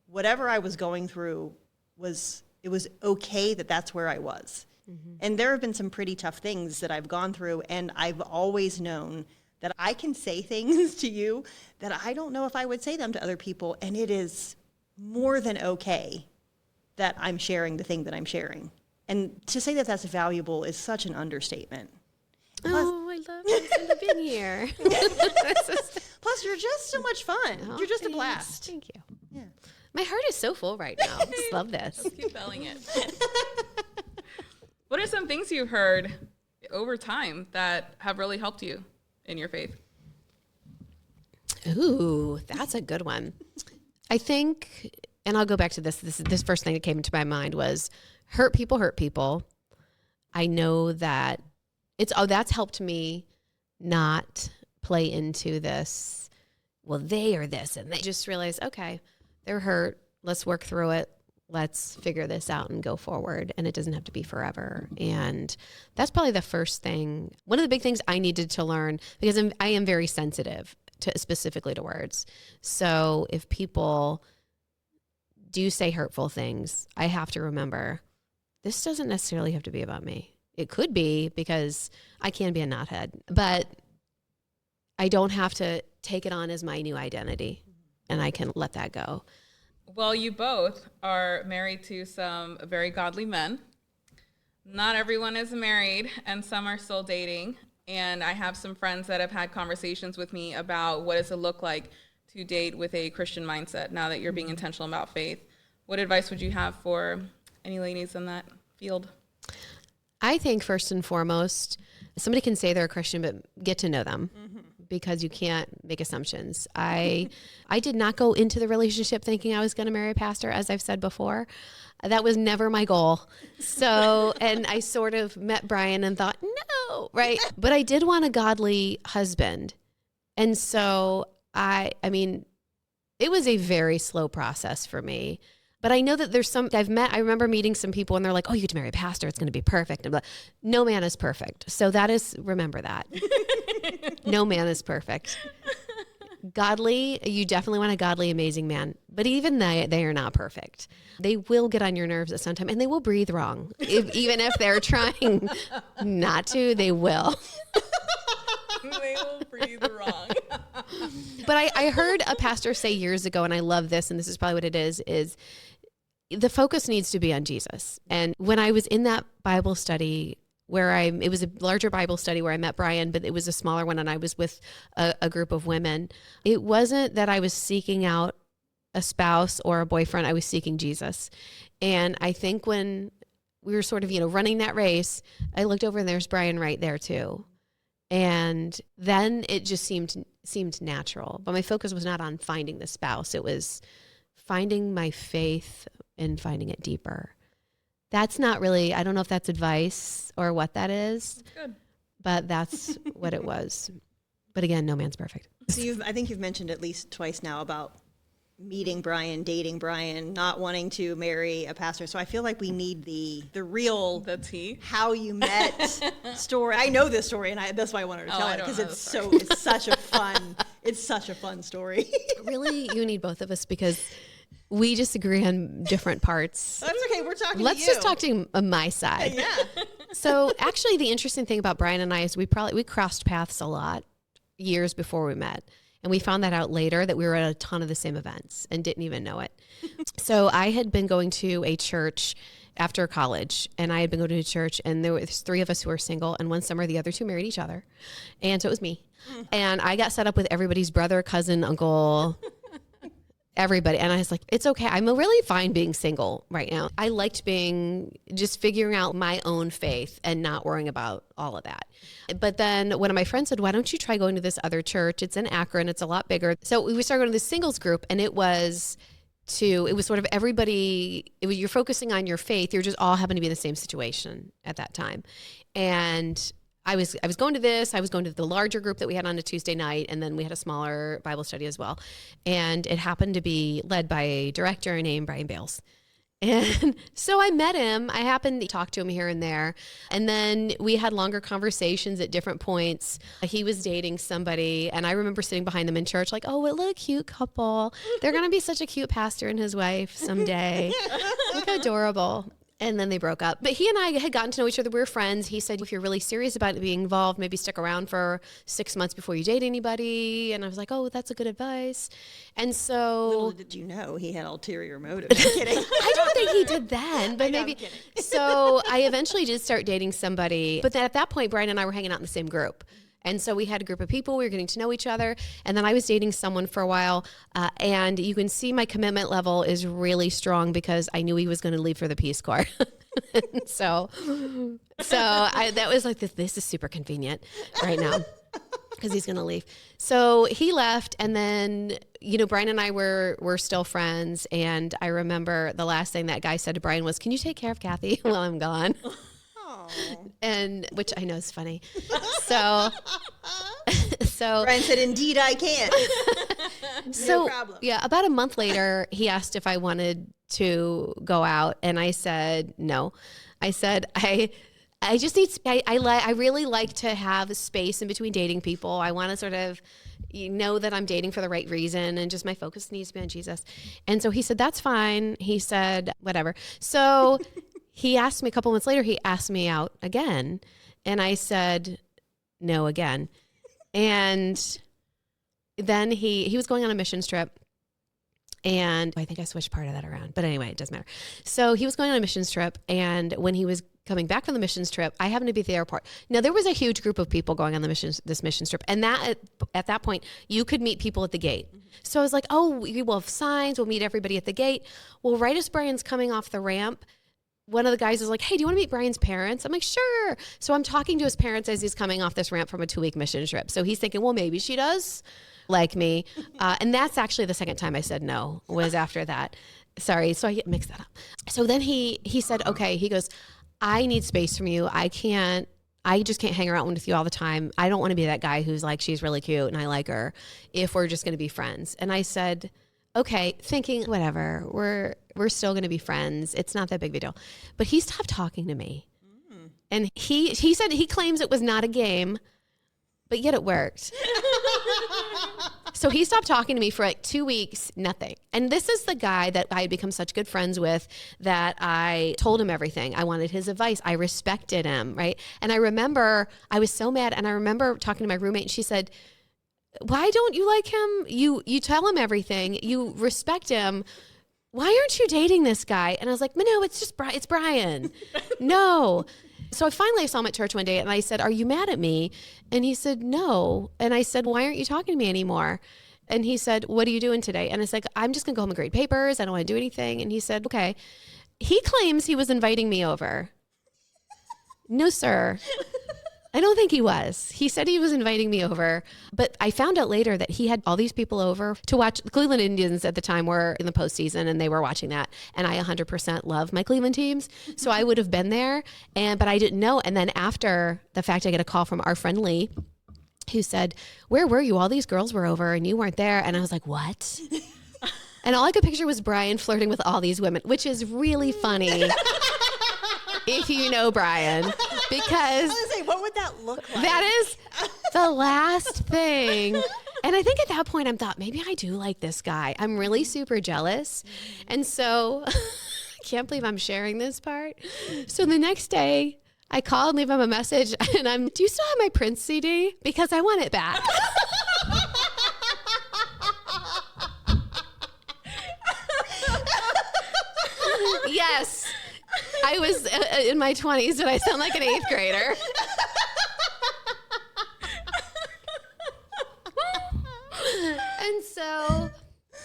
whatever I was going through it was okay that that's where I was. Mm-hmm. And there have been some pretty tough things that I've gone through, and I've always known that I can say things to you that I don't know if I would say them to other people, and it is more than okay that I'm sharing the thing that I'm sharing. And to say that that's valuable is such an understatement. Oh, I love you being here. Plus, you're just so much fun. Oh, You're just thanks. a blast. Thank you. Yeah. My heart is so full right now. I just love this. Let's keep belling it. What are some things you heard over time that have really helped you in your faith? Ooh, that's a good one. I think, and I'll go back to this first thing that came into my mind was hurt people. I know that that's helped me not play into this, well, they are this, and they just realize, okay, they're hurt. Let's work through it. Let's figure this out and go forward. And it doesn't have to be forever. And that's probably the first thing. One of the big things I needed to learn, because I am very sensitive specifically to words. So if people do say hurtful things, I have to remember this doesn't necessarily have to be about me. It could be, because I can be a knothead, but I don't have to take it on as my new identity, and I can let that go. Well, you both are married to some very godly men. Not everyone is married, and some are still dating. And I have some friends that have had conversations with me about what does it look like to date with a Christian mindset now that you're being intentional about faith. What advice would you have for any ladies in that field? I think first and foremost, somebody can say they're a Christian, but get to know them, because you can't make assumptions. I did not go into the relationship thinking I was going to marry a pastor, as I've said before. That was never my goal. So, and I sort of met Brian and thought, no, right? But I did want a godly husband. And so I mean, it was a very slow process for me. But I know that there's I remember meeting some people and they're like, oh, you get to marry a pastor, it's going to be perfect. And no man is perfect. So remember that. No man is perfect. Godly, you definitely want a godly, amazing man. But even they are not perfect. They will get on your nerves at some time, and they will breathe wrong. Even if they're trying not to, they will. They will breathe wrong. But I heard a pastor say years ago, and I love this, and this is probably what it is the focus needs to be on Jesus. And when I was in that Bible study it was a larger Bible study where I met Brian, but it was a smaller one, and I was with a group of women. It wasn't that I was seeking out a spouse or a boyfriend. I was seeking Jesus. And I think when we were sort of, running that race, I looked over and there's Brian right there too. And then it just seemed natural. But my focus was not on finding the spouse. It was finding my faith and finding it deeper. That's not really, I don't know if that's advice or what that is. That's good. But that's what it was. But again, no man's perfect. So I think you've mentioned at least twice now about meeting Brian, dating Brian, not wanting to marry a pastor. So I feel like we need the real tea, how you met story. I know this story, and that's why I wanted to tell it, because it's such a fun story. Really, you need both of us, because we just agree on different parts. That's okay. We're talking. Let's just talk to my side. Yeah. So actually, the interesting thing about Brian and I is we crossed paths a lot years before we met. And we found that out later, that we were at a ton of the same events and didn't even know it. So I had been going to a church after college, and I had been going to a church, and there was 3 of us who were single, and one summer the other 2 married each other. And so it was me. And I got set up with everybody's brother, cousin, uncle, everybody. And I was like, it's okay. I'm really fine being single right now. I liked just figuring out my own faith and not worrying about all of that. But then one of my friends said, why don't you try going to this other church? It's in Akron. It's a lot bigger. So we started going to this singles group, and it was sort of everybody, you're focusing on your faith. You're just all happen to be in the same situation at that time. And I was going to this. I was going to the larger group that we had on a Tuesday night, and then we had a smaller Bible study as well. And it happened to be led by a director named Brian Bales. And so I met him. I happened to talk to him here and there. And then we had longer conversations at different points. He was dating somebody, and I remember sitting behind them in church like, oh, what a cute couple. They're going to be such a cute pastor and his wife someday. Look how adorable. And then they broke up. But he and I had gotten to know each other. We were friends. He said, if you're really serious about being involved, maybe stick around for 6 months before you date anybody. And I was like, oh, that's a good advice. And so... Little did you know he had ulterior motives. I'm kidding. I don't think he did then, but maybe. So I eventually did start dating somebody. But then at that point, Brian and I were hanging out in the same group. And so we had a group of people, we were getting to know each other. And then I was dating someone for a while. And you can see my commitment level is really strong because I knew he was going to leave for the Peace Corps. so that was like, this is super convenient right now because he's going to leave. So he left. And then, Brian and I were still friends. And I remember the last thing that guy said to Brian was, can you take care of Kathy while I'm gone? And which I know is funny. So Brian said, indeed I can. No problem. Yeah, about a month later, he asked if I wanted to go out. And I said, no. I said, I just need, I really like to have space in between dating people. I want to sort of that I'm dating for the right reason and just my focus needs to be on Jesus. And so he said, that's fine. He said, whatever. So he asked me a couple months later, he asked me out again. And I said, no again. And then he was going on a missions trip. And I think I switched part of that around. But anyway, it doesn't matter. So he was going on a missions trip. And when he was coming back from the missions trip, I happened to be at the airport. Now, there was a huge group of people going on this missions trip. And that at that point, you could meet people at the gate. Mm-hmm. So I was like, oh, we will have signs. We'll meet everybody at the gate. Well, right as Brian's coming off the ramp, one of the guys is like, hey, do you want to meet Brian's parents? I'm like, sure. So I'm talking to his parents as he's coming off this ramp from a 2-week mission trip. So he's thinking, well, maybe she does like me. And that's actually the second time I said no, was after that. Sorry. So I mixed that up. So then he said, okay, he goes, I need space from you. I just can't hang around with you all the time. I don't want to be that guy who's like, she's really cute and I like her if we're just going to be friends. And I said, okay, thinking, whatever, we're still going to be friends. It's not that big of a deal. But he stopped talking to me. Mm. And he said he claims it was not a game, but yet it worked. So he stopped talking to me for like 2 weeks, nothing. And this is the guy that I had become such good friends with that I told him everything. I wanted his advice. I respected him, right? And I remember I was so mad. And I remember talking to my roommate and she said, why don't you like him? You tell him everything. You respect him. Why aren't you dating this guy? And I was like, no, it's Brian. No. So I saw him at church one day and I said, are you mad at me? And he said, no. And I said, why aren't you talking to me anymore? And he said, what are you doing today? And I said, I'm just going to go home and grade papers. I don't want to do anything. And he said, okay. He claims he was inviting me over. No, sir. I don't think he was. He said he was inviting me over, but I found out later that he had all these people over to watch. The Cleveland Indians at the time were in the postseason and they were watching that. And I 100% love my Cleveland teams. So I would have been there, but I didn't know. And then after the fact, I get a call from our friend Lee who said, where were you? All these girls were over and you weren't there. And I was like, what? And all I could picture was Brian flirting with all these women, which is really funny. If you know Brian, because I was gonna say, what would that look like? That is the last thing. And I think at that point I thought, maybe I do like this guy. I'm really super jealous. And so I can't believe I'm sharing this part. So the next day I call and leave him a message and do you still have my Prince CD? Because I want it back. Yes. I was in my 20s, but I sound like an 8th grader. And so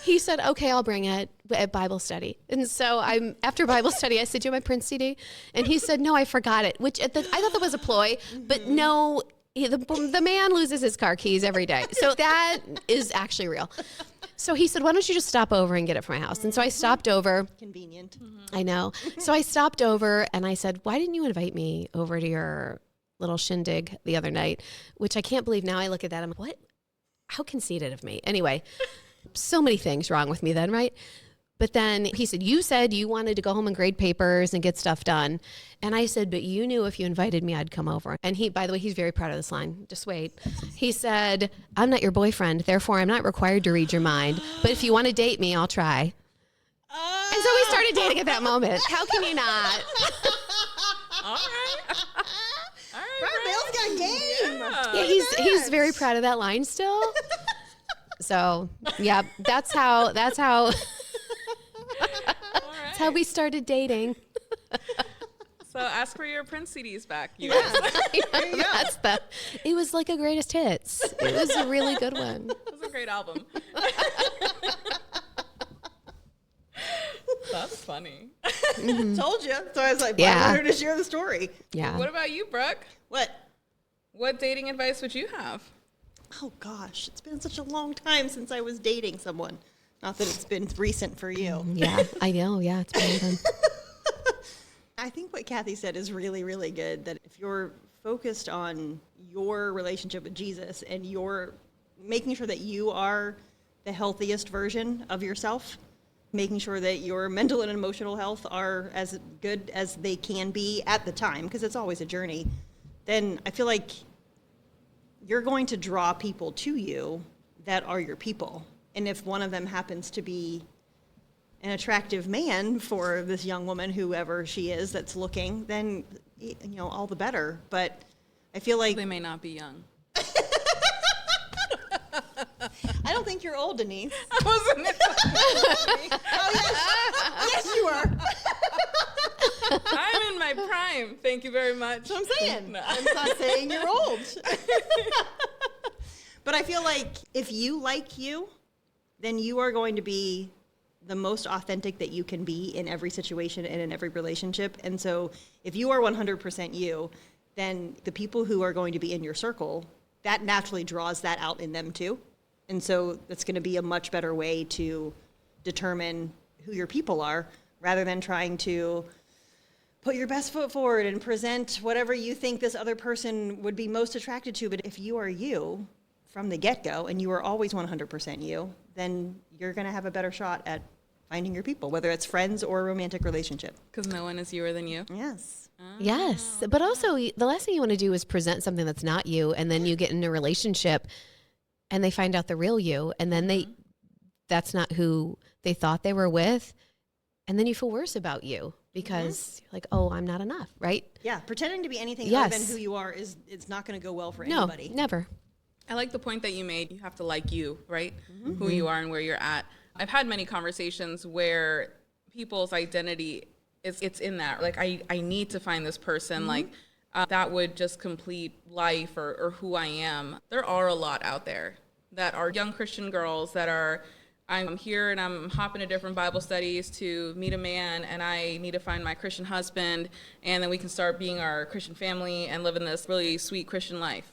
he said, okay, I'll bring it at Bible study. And so after Bible study, I said, do you have my Prince CD? And he said, no, I forgot it, which I thought that was a ploy, but no, the man loses his car keys every day. So that is actually real. So he said, why don't you just stop over and get it from my house? And so I stopped over. Convenient. I know. So I stopped over and I said, why didn't you invite me over to your little shindig the other night? Which I can't believe now I look at that. I'm like, what? How conceited of me. Anyway, so many things wrong with me then, right? But then he said, you said you wanted to go home and grade papers and get stuff done. And I said, but you knew if you invited me, I'd come over. And he, by the way, he's very proud of this line. Just wait. He said, I'm not your boyfriend. Therefore, I'm not required to read your mind. But if you want to date me, I'll try. And so we started started dating at that moment. How can you not? All right. All right. Brian Bales got game. Yeah, he's very proud of that line still. So yeah, that's how that's how we started dating. So ask for your Prince CDs back, you guys. It was like a greatest hits. It was a really good one. It was a great album. That's funny. Told you. So I was like, Yeah. I wanted to share the story. Yeah. What about you, Brooke? What? What dating advice would you have? Oh gosh, it's been such a long time since I was dating someone. Not that it's been recent for you. Yeah, I know. Yeah, it's been fun. I think what Kathy said is really, really good, that if you're focused on your relationship with Jesus and you're making sure that you are the healthiest version of yourself, making sure that your mental and emotional health are as good as they can be at the time, because it's always a journey, then I feel like you're going to draw people to you that are your people. And if one of them happens to be an attractive man for this young woman, whoever she is that's looking, then, you know, all the better. But I feel like They may not be young. I don't think you're old, Denise. I wasn't. Oh, yes. Yes, you are. I'm in my prime. Thank you very much. That's what I'm saying. No. I'm not saying you're old. But I feel like if you like you, then you are going to be the most authentic that you can be in every situation and in every relationship. And so if you are 100% you, then the people who are going to be in your circle, that naturally draws that out in them too. And so that's going to be a much better way to determine who your people are, rather than trying to put your best foot forward and present whatever you think this other person would be most attracted to. But if you are you from the get-go and you are always 100% you, then you're going to have a better shot at finding your people, whether it's friends or a romantic relationship. Because no one is youer than you. Yes. Yes, but also the last thing you want to do is present something that's not you, and then you get in a relationship and they find out the real you, and then that's not who they thought they were with, and then you feel worse about you because you're like, oh, I'm not enough, right? Yeah, pretending to be anything Yes. other than who you are it's not going to go well for No, anybody. never. I like the point that you made. You have to like you, right? Who you are and where you're at. I've had many conversations where people's identity it's in that. Like, I need to find this person. Like, that would just complete life or who I am. There are a lot out there that are young Christian girls that are, I'm here and I'm hopping to different Bible studies to meet a man, and I need to find my Christian husband, and then we can start being our Christian family and living this really sweet Christian life.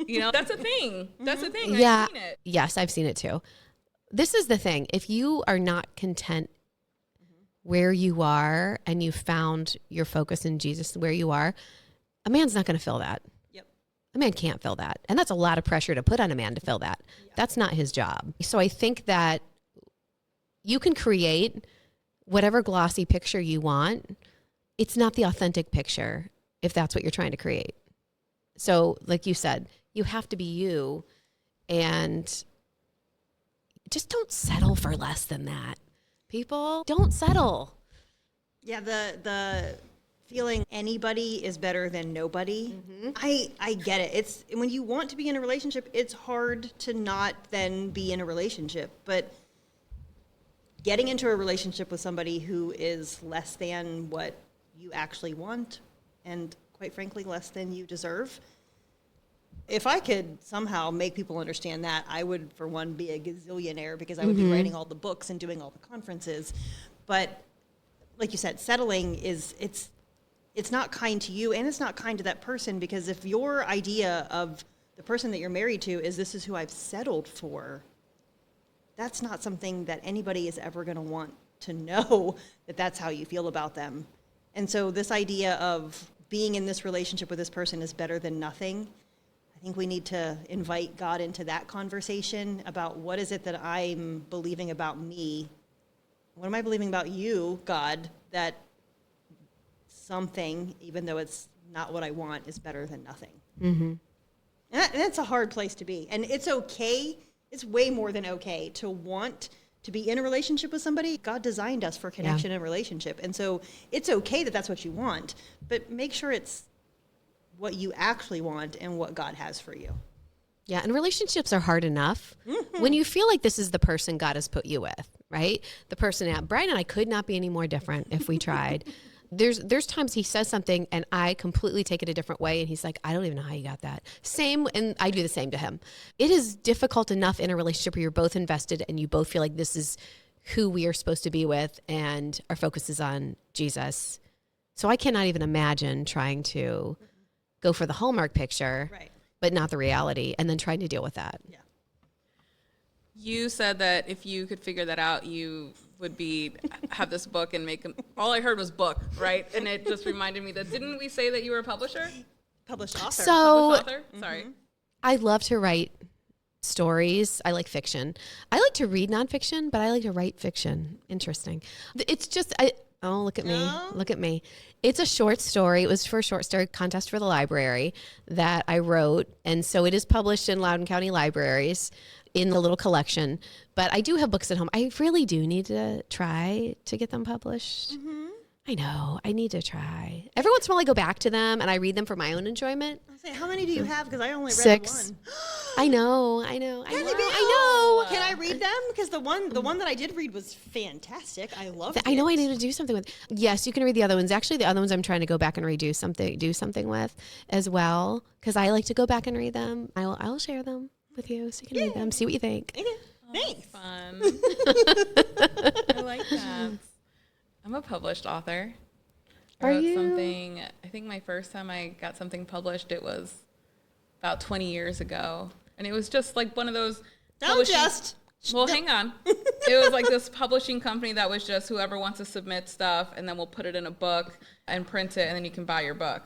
You know, that's a thing. That's a thing. Yeah. I've seen it. Yes, I've seen it too. This is the thing. If you are not content where you are and you found your focus in Jesus where you are, a man's not going to fill that. Yep. A man can't fill that. And that's a lot of pressure to put on a man to fill that. Yeah. That's not his job. So I think that you can create whatever glossy picture you want. It's not the authentic picture if that's what you're trying to create. So like you said, you have to be you, and just don't settle for less than that. People, don't settle. Yeah, the feeling anybody is better than nobody. I get it. It's when you want to be in a relationship, it's hard to not then be in a relationship. But getting into a relationship with somebody who is less than what you actually want, and quite frankly, less than you deserve. If I could somehow make people understand that, I would, for one, be a gazillionaire, because I would be writing all the books and doing all the conferences. But like you said, settling it's not kind to you, and it's not kind to that person, because if your idea of the person that you're married to is this is who I've settled for, that's not something that anybody is ever going to want to know that that's how you feel about them. And so this idea of being in this relationship with this person is better than nothing, I think we need to invite God into that conversation about what is it that I'm believing about me? What am I believing about you, God, that something, even though it's not what I want, is better than nothing? And that's a hard place to be. And it's okay. It's way more than okay to want to be in a relationship with somebody. God designed us for connection and relationship. And so it's okay that that's what you want, but make sure it's what you actually want and what God has for you. Yeah, and relationships are hard enough when you feel like this is the person God has put you with, right? The person that Brian and I could not be any more different if we tried. There's times he says something and I completely take it a different way, and he's like, I don't even know how you got that. Same, and I do the same to him. It is difficult enough in a relationship where you're both invested and you both feel like this is who we are supposed to be with and our focus is on Jesus. So I cannot even imagine trying to go for the Hallmark picture. Right. But not the reality, and then trying to deal with that. Yeah. You said that if you could figure that out, you would have this book and make all I heard was book, right? And it just reminded me that, didn't we say that you were a publisher? Published author. So Published author? Sorry. I love to write stories. I like fiction. I like to read nonfiction, but I like to write fiction. Interesting. It's just, oh, look at me. Look at me. It's a short story. It was for a short story contest for the library that I wrote. And so it is published in Loudoun County Libraries in the little collection. But I do have books at home. I really do need to try to get them published. I know. I need to try. Every once in a while I go back to them and I read them for my own enjoyment. I say, how many do you have? Because I only read 6. one. I know. Can I read them? Because the one that I did read was fantastic. I loved it. I know I need to do something with. Yes, you can read the other ones. Actually, the other ones I'm trying to go back and do something with as well, because I like to go back and read them. I'll share them with you so you can read them, see what you think. Okay. Thanks. Fun. I like that. I'm a published author. I wrote something. I think my first time I got something published, it was about 20 years ago. And it was just like one of those. Well, hang on. It was like this publishing company that was just whoever wants to submit stuff, and then we'll put it in a book and print it, and then you can buy your book.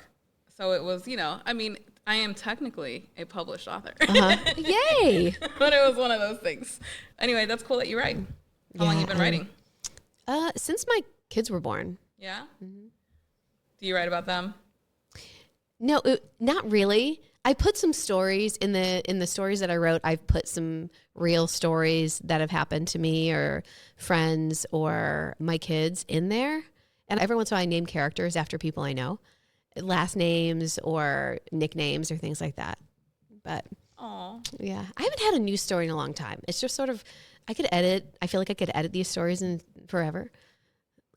So it was, I mean, I am technically a published author. Yay! But it was one of those things. Anyway, that's cool that you write. How long have you been writing? Since my kids were born. Yeah? Mm-hmm. Do you write about them? No, not really. I put some stories in the stories that I wrote. I've put some real stories that have happened to me or friends or my kids in there. And every once in a while I name characters after people I know, last names or nicknames or things like that. But yeah, I haven't had a news story in a long time. It's just sort of, I feel like I could edit these stories in forever.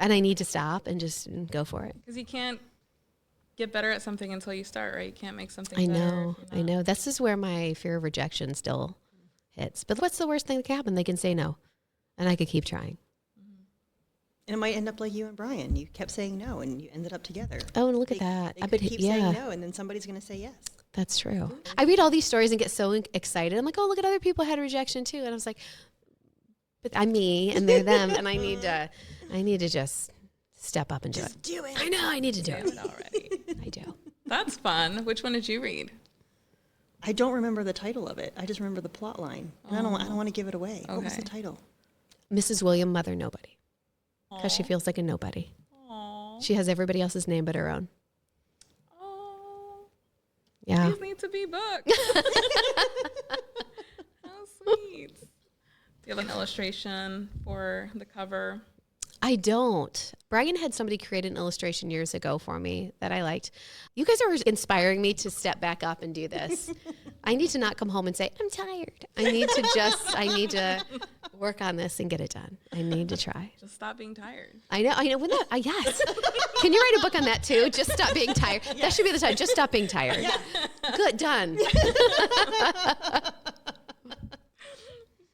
And I need to stop and just go for it. Because you can't get better at something until you start, right? You can't make something I better. I know. This is where my fear of rejection still hits. But what's the worst thing that can happen? They can say no. And I could keep trying. And it might end up like you and Brian. You kept saying no, and you ended up together. Oh, and look at that. They could keep saying no, and then somebody's going to say yes. That's true. I read all these stories and get so excited. I'm like, oh, look at other people had rejection too. And I was like, but I'm me and they're them. And I need to just step up and do it. Do it. I know. I need to do Do it already. I do. That's fun. Which one did you read? I don't remember the title of it. I just remember the plot line. And I don't want to give it away. Okay. What was the title? Mrs. William, Mother Nobody. Because she feels like a nobody. Aww. She has everybody else's name but her own. Oh. Yeah. These need to be booked. How sweet. Do you have an illustration for the cover? I don't. Brian had somebody create an illustration years ago for me that I liked. You guys are inspiring me to step back up and do this. I need to not come home and say, I'm tired. I need to work on this and get it done. I need to try. Just stop being tired. I know. Yes. Can you write a book on that too? Just stop being tired. Yeah. That should be the time. Just stop being tired. Yeah. Good, done.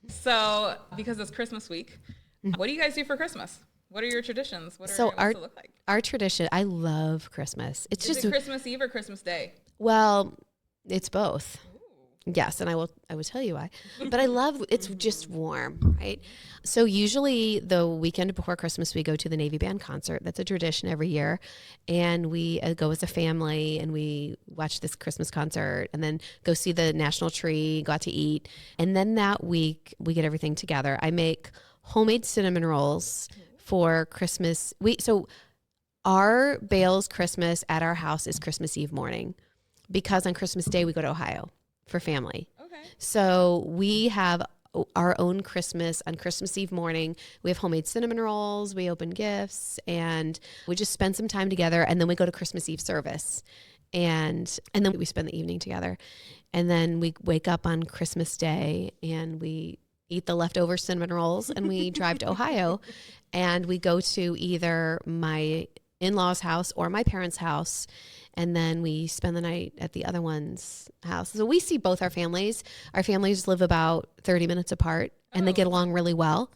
So, because it's Christmas week, what do you guys do for Christmas? What are your traditions? What's it look like? Our tradition, I love Christmas. Is it Christmas Eve or Christmas Day? Well, it's both. Ooh. Yes, and I will tell you why. But I love, it's just warm, right? So usually the weekend before Christmas, we go to the Navy Band concert. That's a tradition every year. And we go as a family and we watch this Christmas concert and then go see the national tree, go out to eat. And then that week, we get everything together. I make homemade cinnamon rolls for Christmas. So our Bales Christmas at our house is Christmas Eve morning because on Christmas Day we go to Ohio for family. Okay. So we have our own Christmas on Christmas Eve morning. We have homemade cinnamon rolls, we open gifts, and we just spend some time together, and then we go to Christmas Eve service. And then we spend the evening together. And then we wake up on Christmas Day and we eat the leftover cinnamon rolls and we drive to Ohio and we go to either my in-laws' house or my parents' house. And then we spend the night at the other one's house. So we see both our families. Our families live about 30 minutes apart and they get along really well.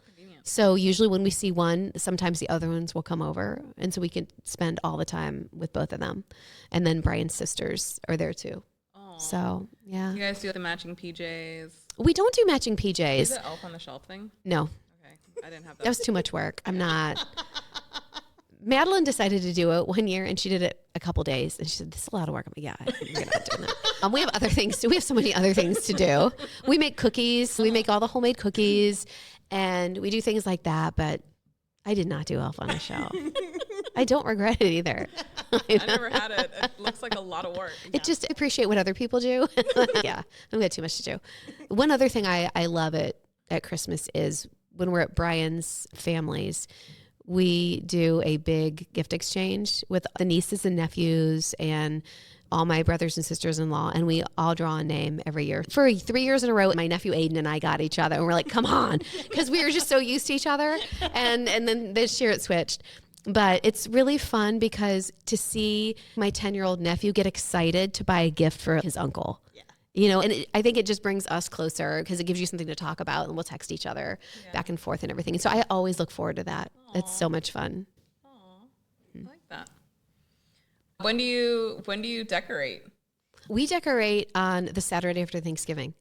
So usually when we see one, sometimes the other ones will come over. And so we can spend all the time with both of them. And then Brian's sisters are there too. Aww. So, yeah. You guys do the matching PJs? We don't do matching PJs. Is it Elf on the Shelf thing? No. Okay. I didn't have that. That was too much work. I'm not. Madeline decided to do it one year and she did it a couple days and she said, this is a lot of work. I'm like, yeah, we're not doing that. We have other things too. We have so many other things to do. We make cookies. We make all the homemade cookies and we do things like that. But I did not do Elf on a Shelf. I don't regret it either. I never had it. It looks like a lot of work. It just appreciate what other people do. Yeah, I've got too much to do. One other thing I love at Christmas is when we're at Brian's family's, we do a big gift exchange with the nieces and nephews and all my brothers and sisters-in-law, and we all draw a name every year. For 3 years in a row, my nephew Aiden and I got each other, and we're like, come on, because we were just so used to each other. And then this year it switched. But it's really fun because to see my 10-year-old nephew get excited to buy a gift for his uncle. Yeah. You know, and I think it just brings us closer because it gives you something to talk about and we'll text each other back and forth and everything. So I always look forward to that. Aww. It's so much fun. I like that. When do you decorate? We decorate on the Saturday after Thanksgiving.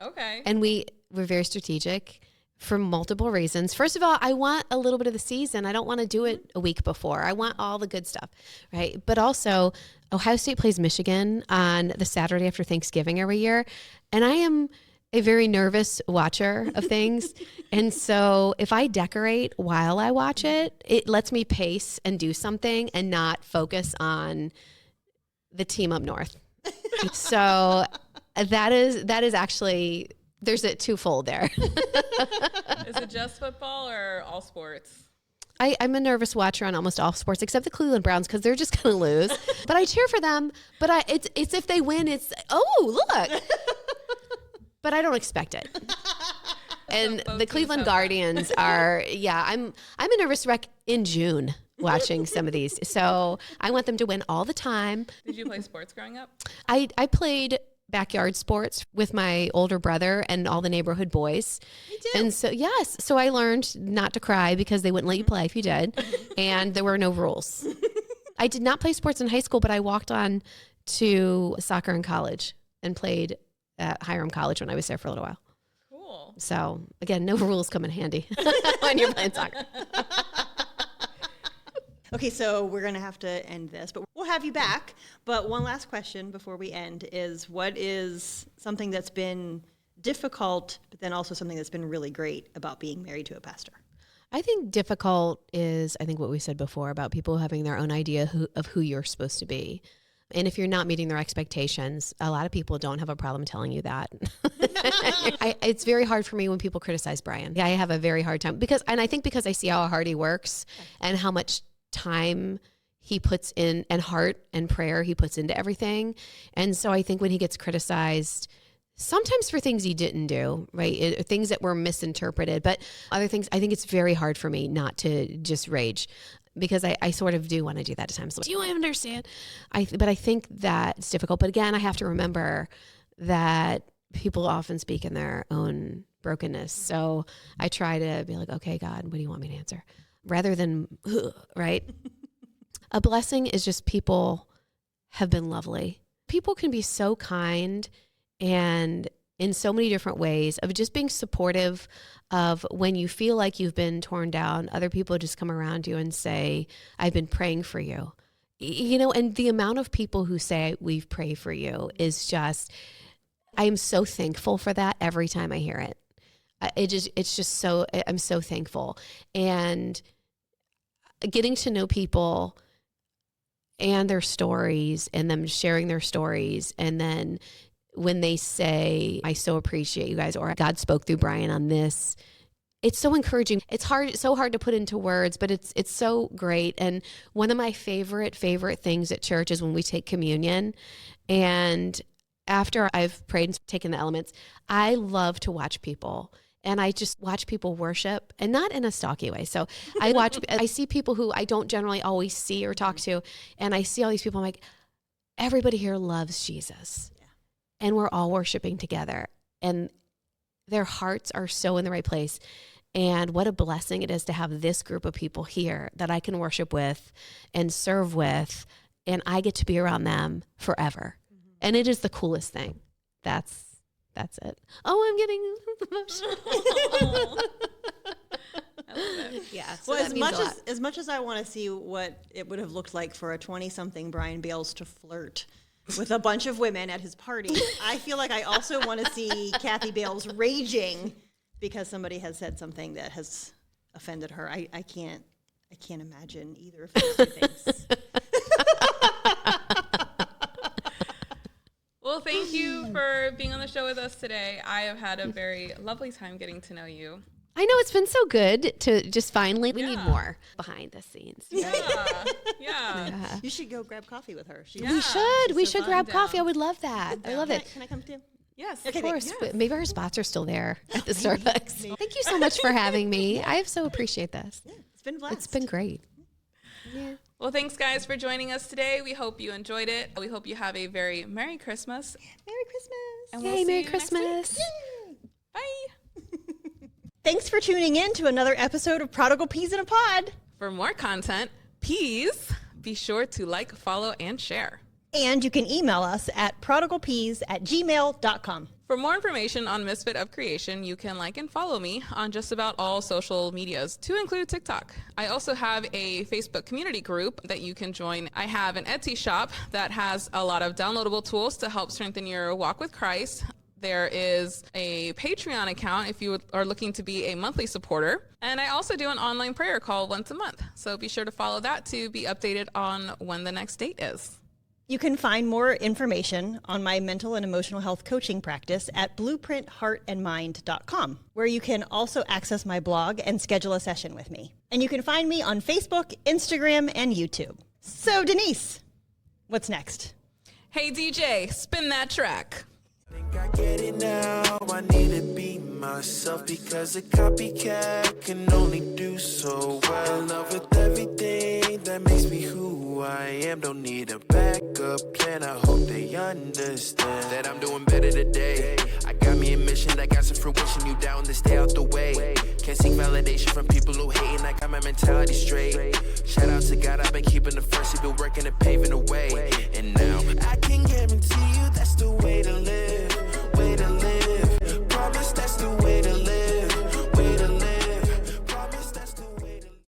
Okay. And we're very strategic for multiple reasons. First of all, I want a little bit of the season. I don't want to do it a week before. I want all the good stuff, right? But also, Ohio State plays Michigan on the Saturday after Thanksgiving every year. And I am a very nervous watcher of things. And so if I decorate while I watch it, it lets me pace and do something and not focus on the team up north. So that is actually, there's a twofold there. Is it just football or all sports? I'm a nervous watcher on almost all sports except the Cleveland Browns because they're just going to lose. But I cheer for them. But it's if they win, it's, oh, look. But I don't expect it. And So the Cleveland Guardians are, I'm a nervous wreck in June watching some of these. So I want them to win all the time. Did you play sports growing up? I played backyard sports with my older brother and all the neighborhood boys. Me too. And so, yes. So I learned not to cry because they wouldn't let you play if you did. And there were no rules. I did not play sports in high school, but I walked on to soccer in college and played at Hiram College when I was there for a little while. Cool. So again, no rules come in handy when you're playing soccer. Okay, so we're going to have to end this, but we'll have you back. But one last question before we end is, what is something that's been difficult, but then also something that's been really great about being married to a pastor? I think difficult is, what we said before about people having their own idea of who you're supposed to be. And if you're not meeting their expectations, a lot of people don't have a problem telling you that. It's very hard for me when people criticize Brian. I have a very hard time because I see how hard he works and how much time he puts in and heart and prayer he puts into everything. And so I think when he gets criticized, sometimes for things he didn't do, right? Things that were misinterpreted, but other things, I think it's very hard for me not to just rage because I sort of do want to do that at times. Do you understand? But I think that it's difficult. But again, I have to remember that people often speak in their own brokenness. So I try to be like, okay, God, what do you want me to answer? Rather than, right? A blessing is just people have been lovely. People can be so kind and in so many different ways of just being supportive of when you feel like you've been torn down, other people just come around you and say, I've been praying for you. You know, and the amount of people who say we've prayed for you is just, I am so thankful for that every time I hear it. It's just so, I'm so thankful. And getting to know people and their stories and them sharing their stories and then when they say, I so appreciate you guys, or God spoke through Brian on this. It's so encouraging. It's so hard to put into words, but it's so great. And one of my favorite things at church is when we take communion. And after I've prayed and taken the elements, I love to watch people. And I just watch people worship, and not in a stalky way. So I see people who I don't generally always see or talk to, and I see all these people. I'm like, everybody here loves Jesus, and we're all worshiping together, and their hearts are so in the right place. And what a blessing it is to have this group of people here that I can worship with and serve with, and I get to be around them forever. And it is the coolest thing. That's it. Oh, I'm getting emotional. I love it. Yeah. So Well, that as much as I want to see what it would have looked like for a 20-something Brian Bales to flirt with a bunch of women at his party, I feel like I also want to see Kathy Bales raging because somebody has said something that has offended her. I can't imagine either of those two things. Well, thank you for being on the show with us today. I have had a very lovely time getting to know you. I know, it's been so good to just finally, we need Yeah. more behind the scenes. Yeah. You should go grab coffee with her. Yeah. We so should fun. grab coffee. I would love that. I love it. Can I come too? Yes. Okay, Of course. Yes. Maybe our spots are still there at the Starbucks. Thank you so much for having me. I so appreciate this. Yeah, it's been a blast. It's been great. Yeah. Well, thanks, guys, for joining us today. We hope you enjoyed it. We hope you have a very Merry Christmas. Merry Christmas. And Yay, we'll see Merry you next week. Christmas. Bye. Thanks for tuning in to another episode of Prodigal Peas in a Pod. For more content, please be sure to like, follow, and share. And you can email us at prodigalpeas@gmail.com. For more information on Misfit of Creation, you can like and follow me on just about all social medias, to include TikTok. I also have a Facebook community group that you can join. I have an Etsy shop that has a lot of downloadable tools to help strengthen your walk with Christ. There is a Patreon account if you are looking to be a monthly supporter. And I also do an online prayer call once a month. So be sure to follow that to be updated on when the next date is. You can find more information on my mental and emotional health coaching practice at blueprintheartandmind.com, where you can also access my blog and schedule a session with me. And you can find me on Facebook, Instagram, and YouTube. So, Denise, what's next? Hey, DJ, spin that track. Think I get it now. I need to be myself because a copycat can only do so well. In love with everything that makes me who I am. Don't need a backup plan. I hope they understand that I'm doing better today. I got me a mission that got some fruition. You down to stay out the way. Can't seek validation from people who hating. I got my mentality straight. Shout out to God, I've been keeping the first. He been working and paving the way.